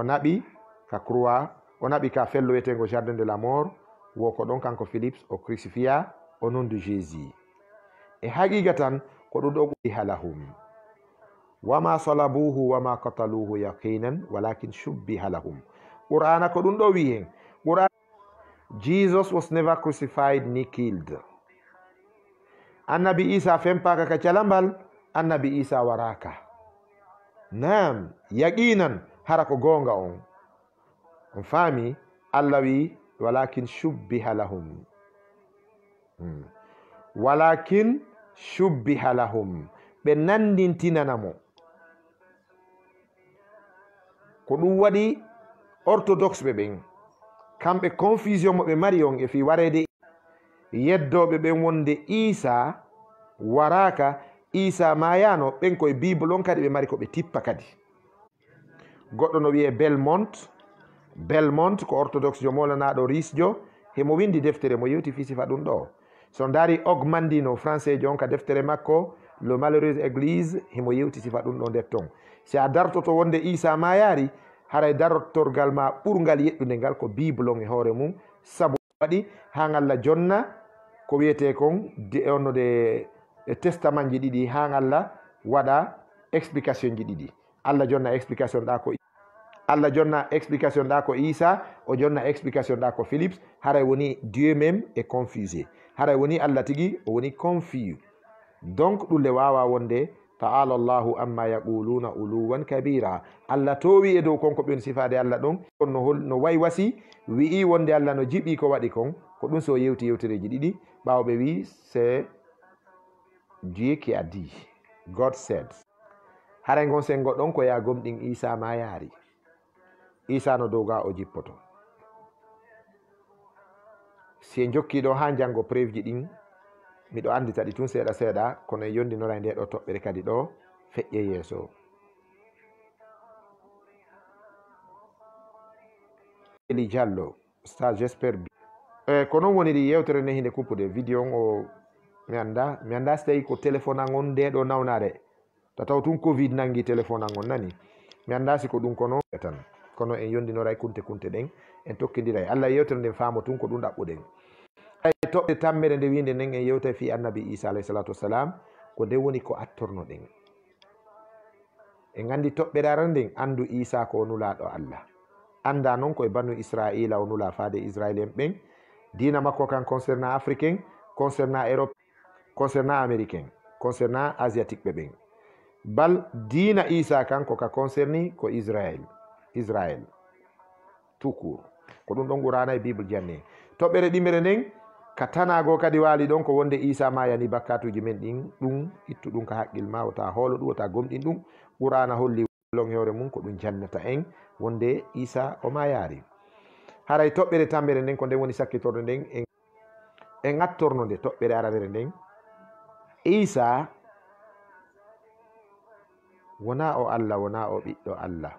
naɓi ka croix, o naɓi ka fello wiyetengo jardin de la mort, wo ko ɗon kanko Philippe o crucifia au nom de Jésus. E haqiqa tan ko ɗum ɗo ɓuri halahum. Wama salabuhu wama qataluhu yaqinan walakin shubbiha lahum. Qur'ana ko ɗum ɗo wi hen. Jesus was never crucified ni killed. Annabi Isa fempaka ka calambal, Annabi Isa waraka. Naam, yaqinan hara ko gonga on. On fami Allah wi walakin shubbiha lahum. Walakin shubbiha lahum. Ɓe nandintinanamo. Ko ɗum waɗi orthodoxe ɓe ɓen kamɓe confusion mo ɓe mari on e fi warede yeddoɓe ɓen wonde Isa waraka, Isa mayano, ɓen koye Bible on kadi ɓe mari ko ɓe tippa kadi. Goɗɗo no wiye Belmont ko orthodoxe jo molanaɗo risjo hemo windi deftere mo yewti fi sifa ɗum ɗo. So dari Ogmandino français jo on ka deftere makko le malheureuse église hemo yewti sifa ɗum ɗo nder ton. Si a dartoto wonde Isa mayari haray dartorgal ma ɓurgal yeɗɗude ngal ko Bible on e hoore mum, sabu waɗi ha Allah jonna ko wiyete kon onno de testament ji ɗiɗi ha Allah waɗa explication ji ɗiɗi. Allah jonna explication ɗa ko Isa, o jonna explication ɗa ko Philippe. Haray woni Dieu même est confusé, haray woni Allah tigi o woni confus. Donc ɗulle wawa wonde ta'ala Allahu amma yaquluna uluwan kabira. Allah towi e dow konko ɓen sifade Allah ɗon no way wasi wi'i wonde Allah no jiɓi ko waɗi kon ko ɗum so yewti yewtereji ɗiɗi ɓawo ɓe wi c'est Dieu qui a dit, God said. Haray gon sen goɗɗon ko ya gomɗin Isa ma yaari. Isa no dow ga o jippoto. Si en jokkiɗo ha jango preuve ji ɗin miɗo andita ɗi tun seeɗa seeɗa kono e yondinora e nde ɗo toɓɓere kadi ɗo feƴƴe yeeso. Eli Diallo ça j'espère bien. Ko non woni ɗi yewtere ne hinde kuppude vidéo on o mi anda so tawi ko téléphone an on nde ɗo nawnare tataw tun covid nangi téléphone an on nani mi anda si ko ɗum kono tan kono en yondinoray kunte ɗen en tokkidiray Allah yewtere nden faamo tun ko ɗum ɗaɓɓuɗen hay toɓɓe tammere nde winde nden en yewtay fi annabi Isa alayhi salatu wassalam ko nde woni ko attornoɗen en andi toɓɓere aran nden andu Isa ko nulaɗo Allah anda noon koye banu Israila o nula faade Israel en ɓen dina makko kan concernant africain concernant Europe concernant américain concernant asiatique ɓe ɓen bal dina Isa kan ko ka concerni ko Israel tout court ko ɗum ɗon ɓurana e bible janne toɓɓere ɗimmere nden ka tanago kadi waali ɗon ko wonde Isa ma yani bakkatuji men ɗin ɗum ittu ɗum ka haqqil ma wota hoolo ɗum wota gomɗin ɗum ɓurana holli long hewre mum ko ɗum jannata en wonde Isa o ma yaari haray toɓɓere tammere nden ko nden woni sakkitorde nden en attorno nde toɓɓere aranere nden Isa wona o Allah wona o ɓiɗɗo Allah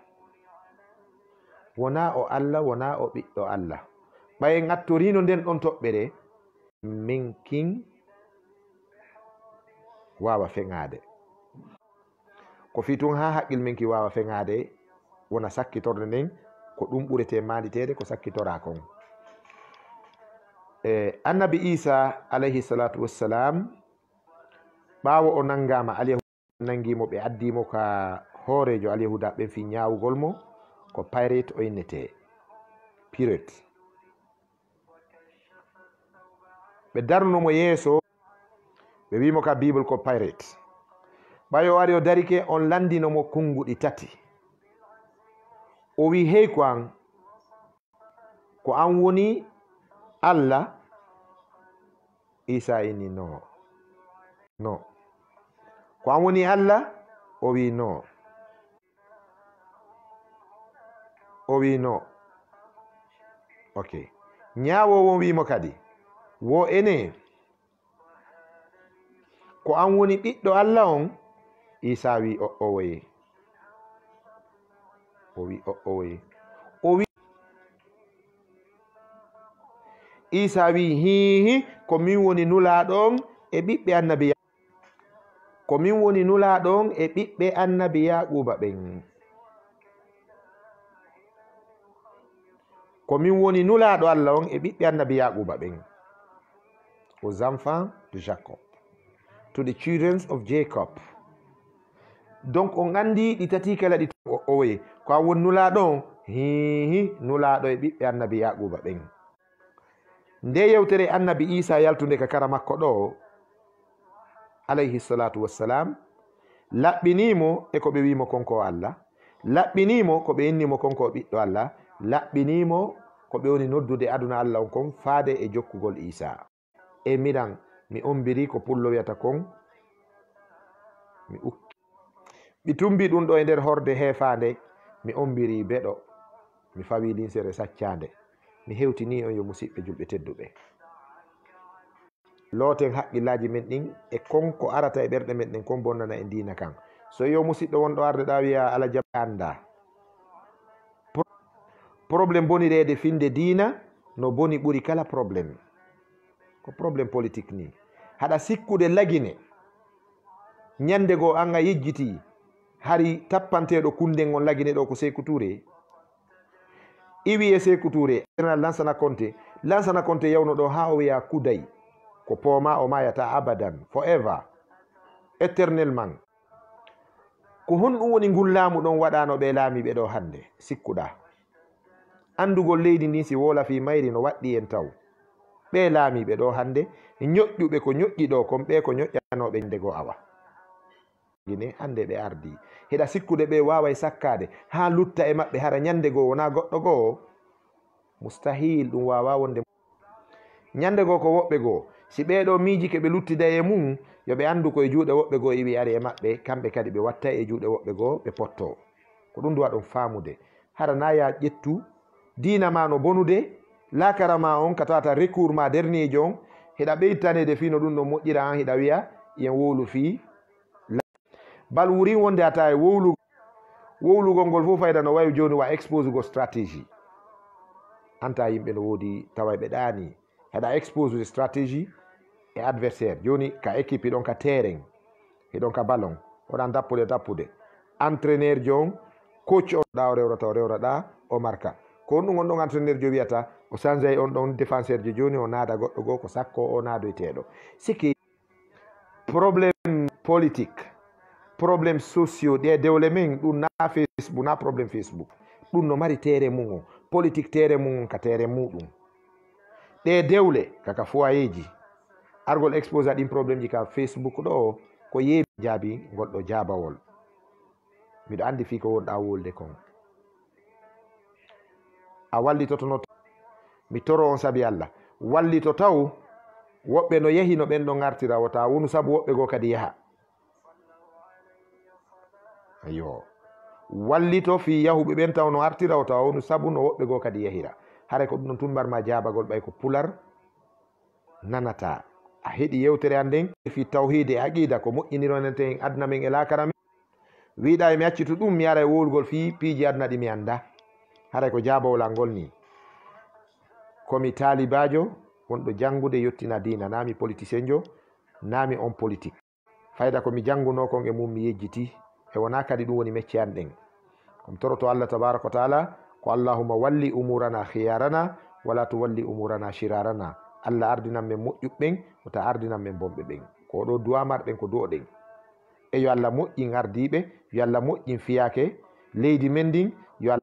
wona o Allah wona o ɓiɗɗo Allah ɓayen attorino nden ɗon toɓɓere min kin wawa feŋade ko fitun ha haqqil min ki wawa feŋade wona sakkitorde nden ko ɗum ɓurete manditede ko sakkitora kon annabi Isa alayhi salatu wassalam ɓawo o nangama alyahuda nangimo ɓe addimo ka hoorejo alyahuda ɓen fi ñawugol mo ko pirate o innete pirate ɓe darnumo yeeso ɓe wimo ka bible ko pirate ɓayo wari o darike on landinomo kunguɗi tati o wi hey ko an woni Allah Isa inni no ko an woni Allah o wi no ok ñawowo wimo kadi wo ene ko an woni ɓiɗɗo Allah on Isa wi o wi Isa wi hihi ko min woni nulaɗon e ɓiɓɓe annabi ko min woni nulaɗon e ɓiɓɓe annabi Yaquba ɓen ko min woni nulaɗo Allah on e ɓiɓɓe annabi Yaquba ɓen aux enfants de Jacob to the children of Jacob donc on andi ɗi tati kala ɗi o wi ko an woni nulaɗo hihi nulaɗo e ɓiɓɓe annabi Yaquba ɓen nde yewtere annabi Isa yaltude ka kara makko ɗo alayhi salatu wassalam laɓɓinimo e ko ɓe wimo konko Allah laɓɓinimo ko ɓe innimo konko ɓiɗɗo Allah laɓɓinimo ko ɓe woni noddude aduna Allah on kon faade e jokkugol Isa e miɗan mi ombiri ko pullo wiyata kon mi ukki ɓi tumbi ɗum ɗo e nder horde heefande mi ombiri beɗo mi fawi linsere saccande mi hewtini on yo musidɓe julɓe tedduɓe looten haqqillaji men ɗin e konko arata e ɓerɗe men ɗen kon bonnana e dina kan so yo musidɗo wonɗo arde ɗa wiya ala jaɓe anda probléme bonirede finde dina no boni ɓuri kala probléme ko probléme politique ni haɗa sikkude lagine ñande goo an a yejjiti hari tappanteɗo kunden on lagine ɗo ko Sékou Touré iwi e Sékou Touré Lansana Conté yawno ɗo ha o wiya kuday ko pooma o mayata abadan forever éternellement ko honɗum woni ngol laamu ɗon waɗano ɓe laamiɓe ɗo hande sikkuɗa andugol leydi ndi si wola fi mayri no waɗɗi en taw ɓe laamiɓe ɗo hande ñoƴƴuɓe ko ñoƴƴi ɗo kon ɓe ko ñoƴƴanoɓe ndego awa gine hande ɓe ardi heɗa sikkude ɓe waway sakkade ha lutta e maɓɓe hara ñande goo wona goɗɗo goo mustahil ɗum wawa wonde ñande goo ko woɓɓe goo si ɓeɗo miiji ke ɓe luttida e mum yoɓe andu koye juuɗe woɓɓe goo iwi ari e maɓɓe kamɓe kadi ɓe watta e juuɗe woɓɓe goo ɓe potto ko ɗum duwa ɗum famude hara na ya ƴettu dina ma no bonude lakara ma on ka tawata recours ma dernier on heɗa ɓeytanede fino ɗum ɗo moƴƴira an heɗa wiya yen wowlu fi bal wurin wonde ata e wowlugol ngol fof fayda no wawi joni wa expose go stratégie anta yimɓe no woodi tawa ɓe ɗaani heɗa expose stratégie e adversaire joni ka équipe ɗon ka terrain heɗon ka ballon oɗan tappude entraîneur jon coach o ɗa o rewrata Omar Ka ko on ɗum on ɗon entraîneur jo wiyata o sanjay on ɗon défenseur jo joni o naada goɗɗo goo ko sakko o naadoyteɗo sikki probléme politique probléme sociaux ɗe dewle men ɗum na Facebook na probléme Facebook ɗum no mari tere mum o politique tere mum ka tere muɗum ɗe dewle kaka foyeji argol expose ɗin probléme ji ka Facebook ɗo ko yeeɓi jaabi goɗɗo jaabawol miɗo andi fi ko wonɗa wolde kon a wallitotono mi toro on saabi Allah wallito taw woɓɓe no yehi no ɓen ɗo gartira wota wonu saabu woɓɓe goo kadi yaha yo wallito fi yahuɓe ɓen taw no artira wota wonu saabu no woɓɓe goo kadi yahira hare ko ɗum ɗon tumbarma jabagol ɓay ko pular nanata a heeɗi yewtere an nden fi tawhide e aqida ko moƴƴinironeten aduna men e lakara men wiɗa emi accitu ɗum mi ara e wowlugol fi piiji aduna ɗi mi anda haray ko jabawolal ngol ni komi talibajo wonɗo jangude yettina dina nami politicien jo nami on politique fayda komi janguno kon e mum mi yejjiti e wona kadi ɗum woni mecce an ɗen komi toroto Allah tabaraka wa taala ko allahumma walli umurana khiyarana wala tuwalli umurana shirarana Allah ardinan men moƴƴuɓɓen wota ardinan men bomɓe ɓen ko ɗo duwa marɗen ko duwoɗen e yo Allah moƴƴin ardiɓe yo Allah moƴƴin fiyake leydi men ndin yo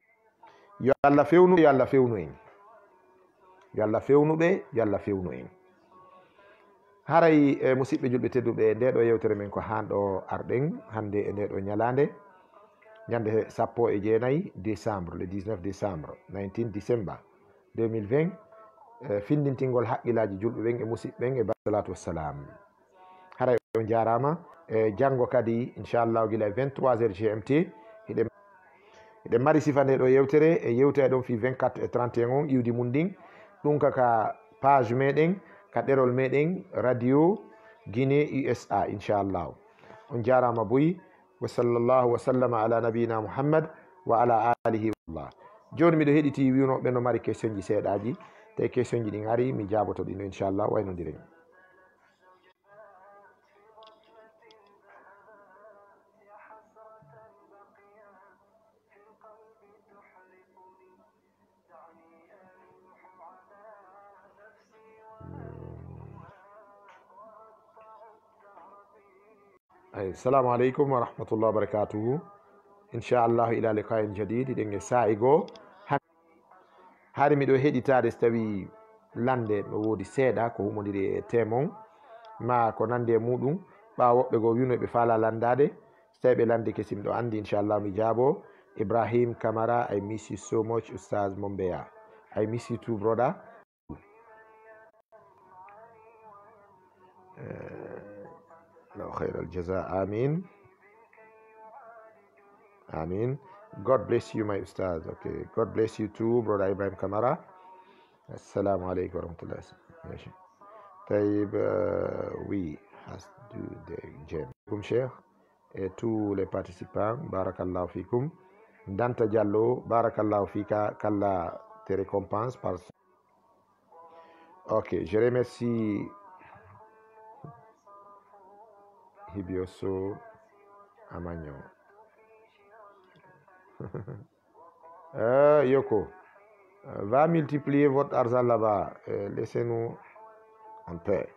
Allah fewnu yo Allah fewnu en yo Allah fewnuɓe yo Allah fewnu en haray musidɓe julɓe tedduɓe nde ɗo yewtere men ko hanɗo arɗen hande e nde ɗo ñalande ñande 19 décembre le 19 décembre 19 décembre 2020 findintingol haqqillaji julɓe ɓen e musidɓe ɓen e basalatu wassalam haray on jarama e janggo kadi inchallahu gila 23h GMT eɗen mari sifa nde ɗo yewtere e yewtere ɗon fi 24 et 31 on iwdi mum ndin ɗum kaka page meɗen ka ɗerol meɗen radio Guinée USA inchallahu on jarama boyi wa sallallahu wa sallama ala nabiyina Muhammad wa ala alihi wallah joni miɗo heɗiti wiwnoɓe no mari question ji seeɗaji te question ji ɗin ari mi jaboto ɗino inchallah waynodiren السلام عليكم ورحمة الله وبركاته إن شاء الله إلى لقاء جديد إذن سائغو هاري ميدو هيدي تاري استوي lande no wodi seeda ko humodiri e temon ma ko nande mudum ba wobbe go wino be fala landade stebe lande kesim do andi inshallah mi jabo Ibrahim Kamara. I miss you so much Ustaz Mombeya. I miss you too brother. لو خير الجزاء آمين آمين. God bless you my Ustaz. Okay, God bless you too brother Ibrahim Kamara. Assalamu alaikum warahmatullahi wabarakatuh. طيب oui, has do the jam. Cheikh et tous les participants, barakallahu fikum. Danta Diallo, barakallahu fika, qu'Allah te récompense par. Ok, je remercie Hibioso Amagno. Yoko, va multiplier votre argent là-bas. Laissez-nous en paix.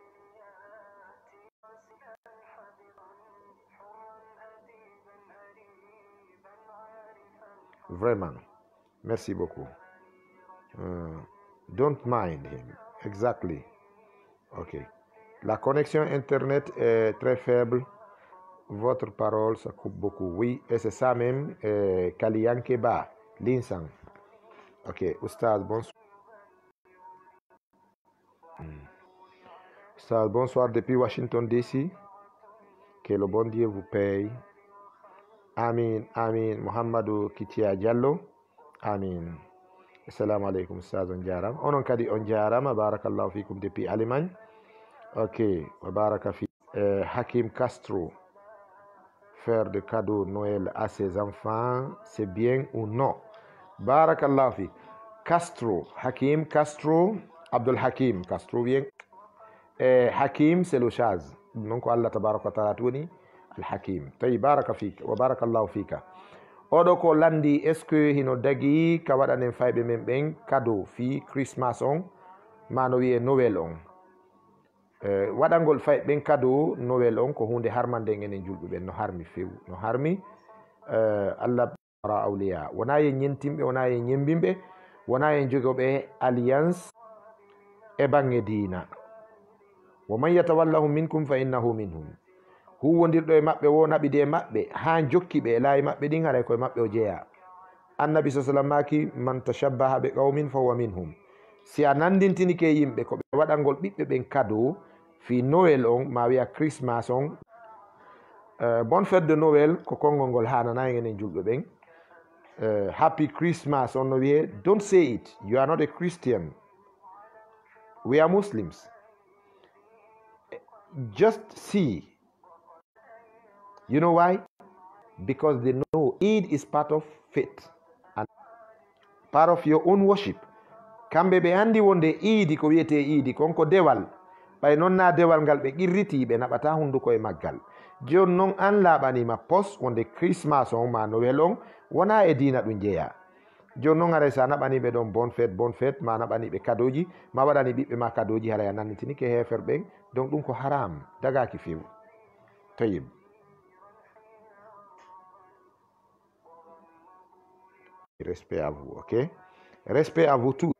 Vraiment. Merci beaucoup. Don't mind him. Exactly. Ok. La connexion Internet est très faible. Votre parole, ça coupe beaucoup. Oui, et c'est ça même. Kaliyankeba, Linsang. Ok. Oustaz, bonsoir. Oustaz, bonsoir depuis Washington DC. Que le bon Dieu vous paye. Amin, amin. Muhammadou Kitia Diallo. Amin. Assalamu alaikum, Ustaz on jaram. Onon kadi on jarama. Barakallahu fikum depuis Allemagne. Ok. Wa baraka fi. Hakim Castro. Faire de cadeaux Noël à ses enfants, c'est bien ou non? Barakallahu fi. Castro. Hakim Castro. Abdul Hakim Castro bien. Hakim c'est le chaz. Donc Allah tabaraka wa ta'ala tuni. الحكيم طيب بارك فيك وبارك الله فيك oɗo ko landi est ce que hino dagi ka waɗanen fayɓe men ɓen cadeau fi Christmas on ma no wiye Noël on. Waɗangol fayɓe ɓen cadeau Noël on ko hunde harmande enen julɓe ɓen no harmi few no harmi. Allah ra awliya wona yen ñentimɓe wona yen ñembimɓe wona yen jogoɓe alliance e bange diina. Wa man yatawallahu minkum fa innahu minhum. Huwondirɗo e maɓɓe wo naɓide e maɓɓe ha jokki ɓe laayi maɓɓe ɗin haray koye maɓɓe o jeeya. Annabi sa sallam maki man tashabbaha be qawmin fa huwa minhum. Si a nandintinike yimɓe ko ɓe waɗangol ɓiɓɓe ɓen cadeau fi Noël on ma wiya Christmas on. Bonne fête de Noël ko konngol ngol hanana enen julɓe ɓen. Happy Christmas on no wiye. Don't say it. You are not a Christian. We are Muslims. Just see. You know why? Because they know Eid is part of faith and part of your own worship. Kamɓe ɓe andi wonde Eid ko wiyete Eid konko dewal ɓay noon na dewal ngal ɓe qirriti ɓe naɓata hunduko e maggal. Joni noon an laaɓanima pos wonde Christmas on ma Noël on wona e diina ɗum jeeya. Joni noon haray sa naɓaniɓe ɗon bonne fête ma naɓaniɓe cadeau ji ma waɗani ɓiɓɓe ma cadeau ji haray a nannitinike hefer ɓen donc ɗum ko haram dagaki few. Tayyib. Respect à vous, ok? Respect à vous tous.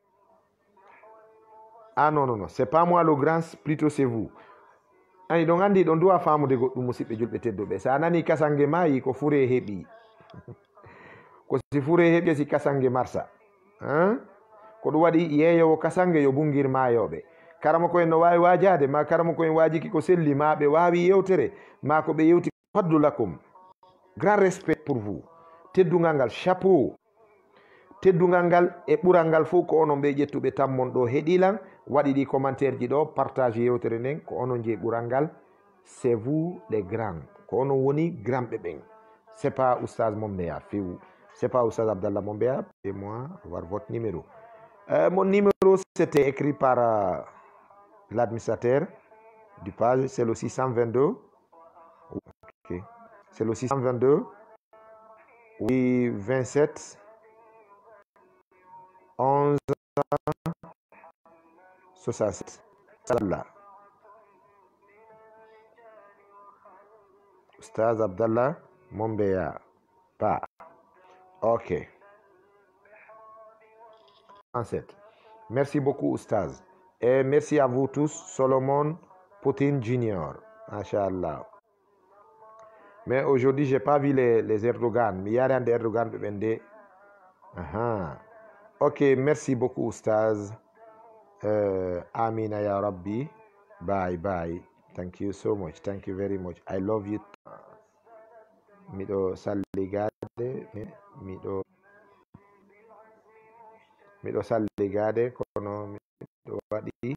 Ah non, c'est pas moi le grand, plutôt c'est vous. Ani ɗon andi ɗon duwa famude goɗɗum musidɓe julɓe tedduɓe. Sa nani kasange mayi ko fure heɓi. Ko si fure heɓi si kasange marsa. Ko ɗum waɗi yeeyowo kasange yo bungir mayoɓe. Karama ko en no wawi wajade ma karama ko en wajiki ko selli ma ɓe wawi yewtere ma ko ɓe yewti faddu lakum. Grand respect pour vous. Teddungal ngal chapeau. Teddungal ngal e ɓural ngal fof ko onon ɓe ƴettuɓe tammon ɗo heɗilan waɗi ɗi commentaire ji ɗo partage yewtere nden ko onon jeeyi ɓural ngal. C'est vous les grands ko onon woni granɓe ɓen. C'est pas oustaz Mombeya few. C'est pas oustaz Abdallah Mombeya. Et moi avoir votre numéro. Mon numéro c'était écrit par l'administrateur du page. C'est le 622. Okay. C'est le 622. Oui, 27 11 67. Là. Oustaz Abdallah Mombeya. Pas. Ok. 37. Merci beaucoup, Oustaz. Et merci à vous tous, Solomon Poutine Junior. Masha'Allah. Mais aujourd'hui, je n'ai pas vu les Erdogan. Mais il y a des Erdogan. Ok, merci beaucoup, Oustaz. Amina ya Rabbi. Bye, bye. Thank you so much. Thank you very much. I love you. Miɗo salligade. Miɗo salligade kono miɗo waɗi.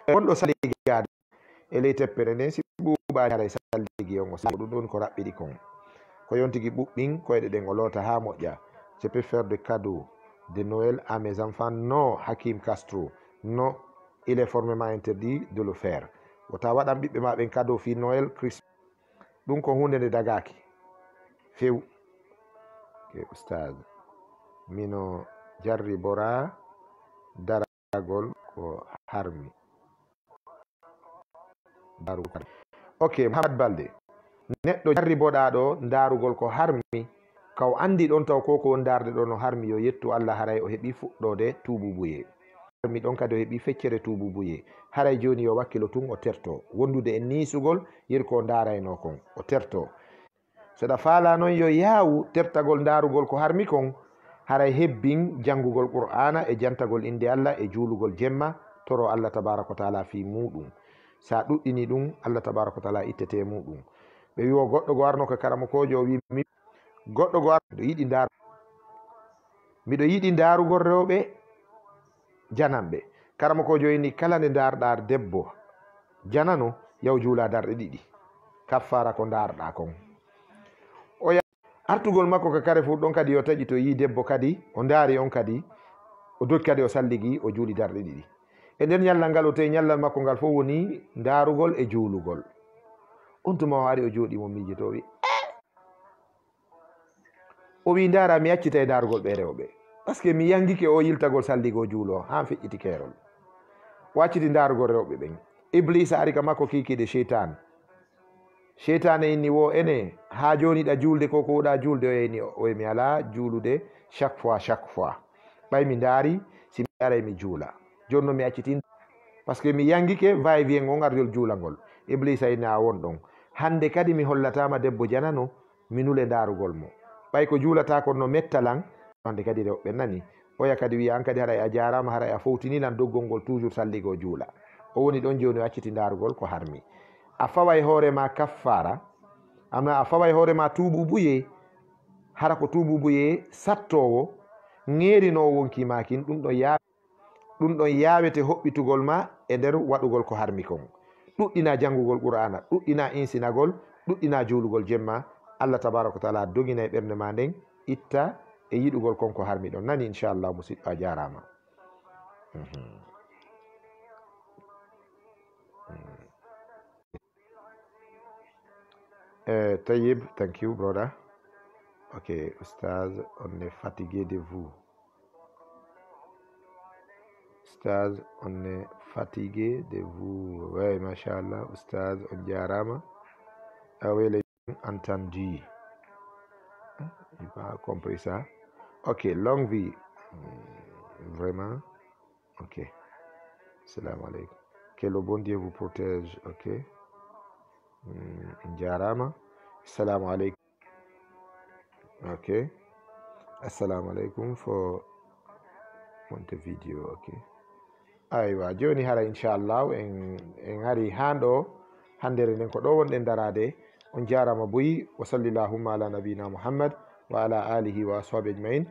Wonɗo salligade e ley teppere nden si ɓuuɓaani haray salligi on o ɗum ɗon ko raɓɓiɗi kon ko yontigi ɓuɓɓin koyɗe ɗen o loota ha moƴƴa. Je peux faire des cadeaux de Noël à mes enfants. Non, Hakim Castro. Non, il est formellement interdit de le faire. Wota waɗan ɓiɓɓe ma ɓen cadeau fi Noël Christmas. Ɗum ko hunde nde dagaki few. Ke oustaz mino jarribora daragol ko harmi. Ok, Mohamad Balde. Neɗɗo jarriboɗa ɗo darugol ko harmi kaw andi ɗon taw koko won darde ɗo no harmi yo yettu Allah haray o heɓi fuɗɗode tububuye. Harmi ɗon kadi o heɓi feccere tububuye. Haray joni yo wakkilo tun o terto wondude e nisugol yirko darayno kon o terto. Soɗa faala noon yo yawu tertagol darugol ko harmi kon haray hebbin jangugol qur'ana e jantagol inde Allah e juulugol jemma toro Allah tabaraka wa taala fi muɗum. Sa ɗuɗɗini ɗum Allah tabaraka wa taala ittete muɗum. Ɓe wi o goɗɗo go arno ko karamokojo o wi goɗɗo go arno miɗo yiɗi darugol rewɓe jananɓe. Karamokojo inni kala nde darɗa debbo janano yaw juula darɗe ɗiɗi kaffara ko darɗa kon. O artugol makko ko kare fu ɗon kadi yo taƴi to yi debbo kadi o daari on kadi o dokki kadi o salligi o juuli darɗe ɗiɗi. e nder ñallal ngal o tawi ñallal makko ngal fof woni ndarugol e juulugol. On tuma o ari o jooɗi mo miijoto o wi ndara mi yaccita e darugol ɓe rewɓe par ce que mi yangike o yiltagol salligo juulo han feƴƴiti keerol o acciti darugol rewɓe ɓen. Iblisa ari ka makko kikiɗe cheytane inni wo ene ha joni ɗa julde ko woɗa julde o yeyni o mi ala juulude chaque fois ɓay mi daari si mi aray mi juula joni noon mi accitin par ce que mi yangike va e vient on ardol juulangol. Iblisa inni a won ɗon hande kadi mi hollatama debbo janano mi nule darugol mo ɓay ko juulata kon no mettalan hande kadi rewɓe nani oya kadi wiya an kadi haray a jarama haray a fowtinilan doggol ngol toujours salligo juula o woni ɗon joni o acciti darugol ko harmi. A faway hoorema kaffara amma a faway hoorema tuuɓuɓuye hara ko tuuɓuɓuye sattowo ŋeerinowo wonkimakin ɗum ɗon yawete hoɓɓitugol ma e nder waɗugol ko harmi kon. ɗuɗɗina janngugol qur'ana, ɗuɗɗina insinagol, ɗuɗɗina juulugol jemma. Allah tabaraka wa taala dogina e ɓernde ma nden itta e yiɗugol konko harmi ɗon. Nani inchallah musidɗo a jarama. Tayyib, thank you brother. Ok, Oustaz, on est fatigué de vous. Oustaz, on est fatigué de vous. Ouais, machallah, Oustaz, on jarama. Ah oui, les entendu. J'ai pas compris ça. Ok, longue vie. Vraiment. Ok. Salam alaikum. Que le bon Dieu vous protège. Ok. Jarama. Salam alaikum. Ok. Assalamu alaikum for Montevideo. Ok. Aywa joni hara inchallah en hari hando handere nden ko ɗo wonɗen darade. On jarama boyi wa sallallahu ala nabina Muhammad wa ala alihi wa ashabi ajmain.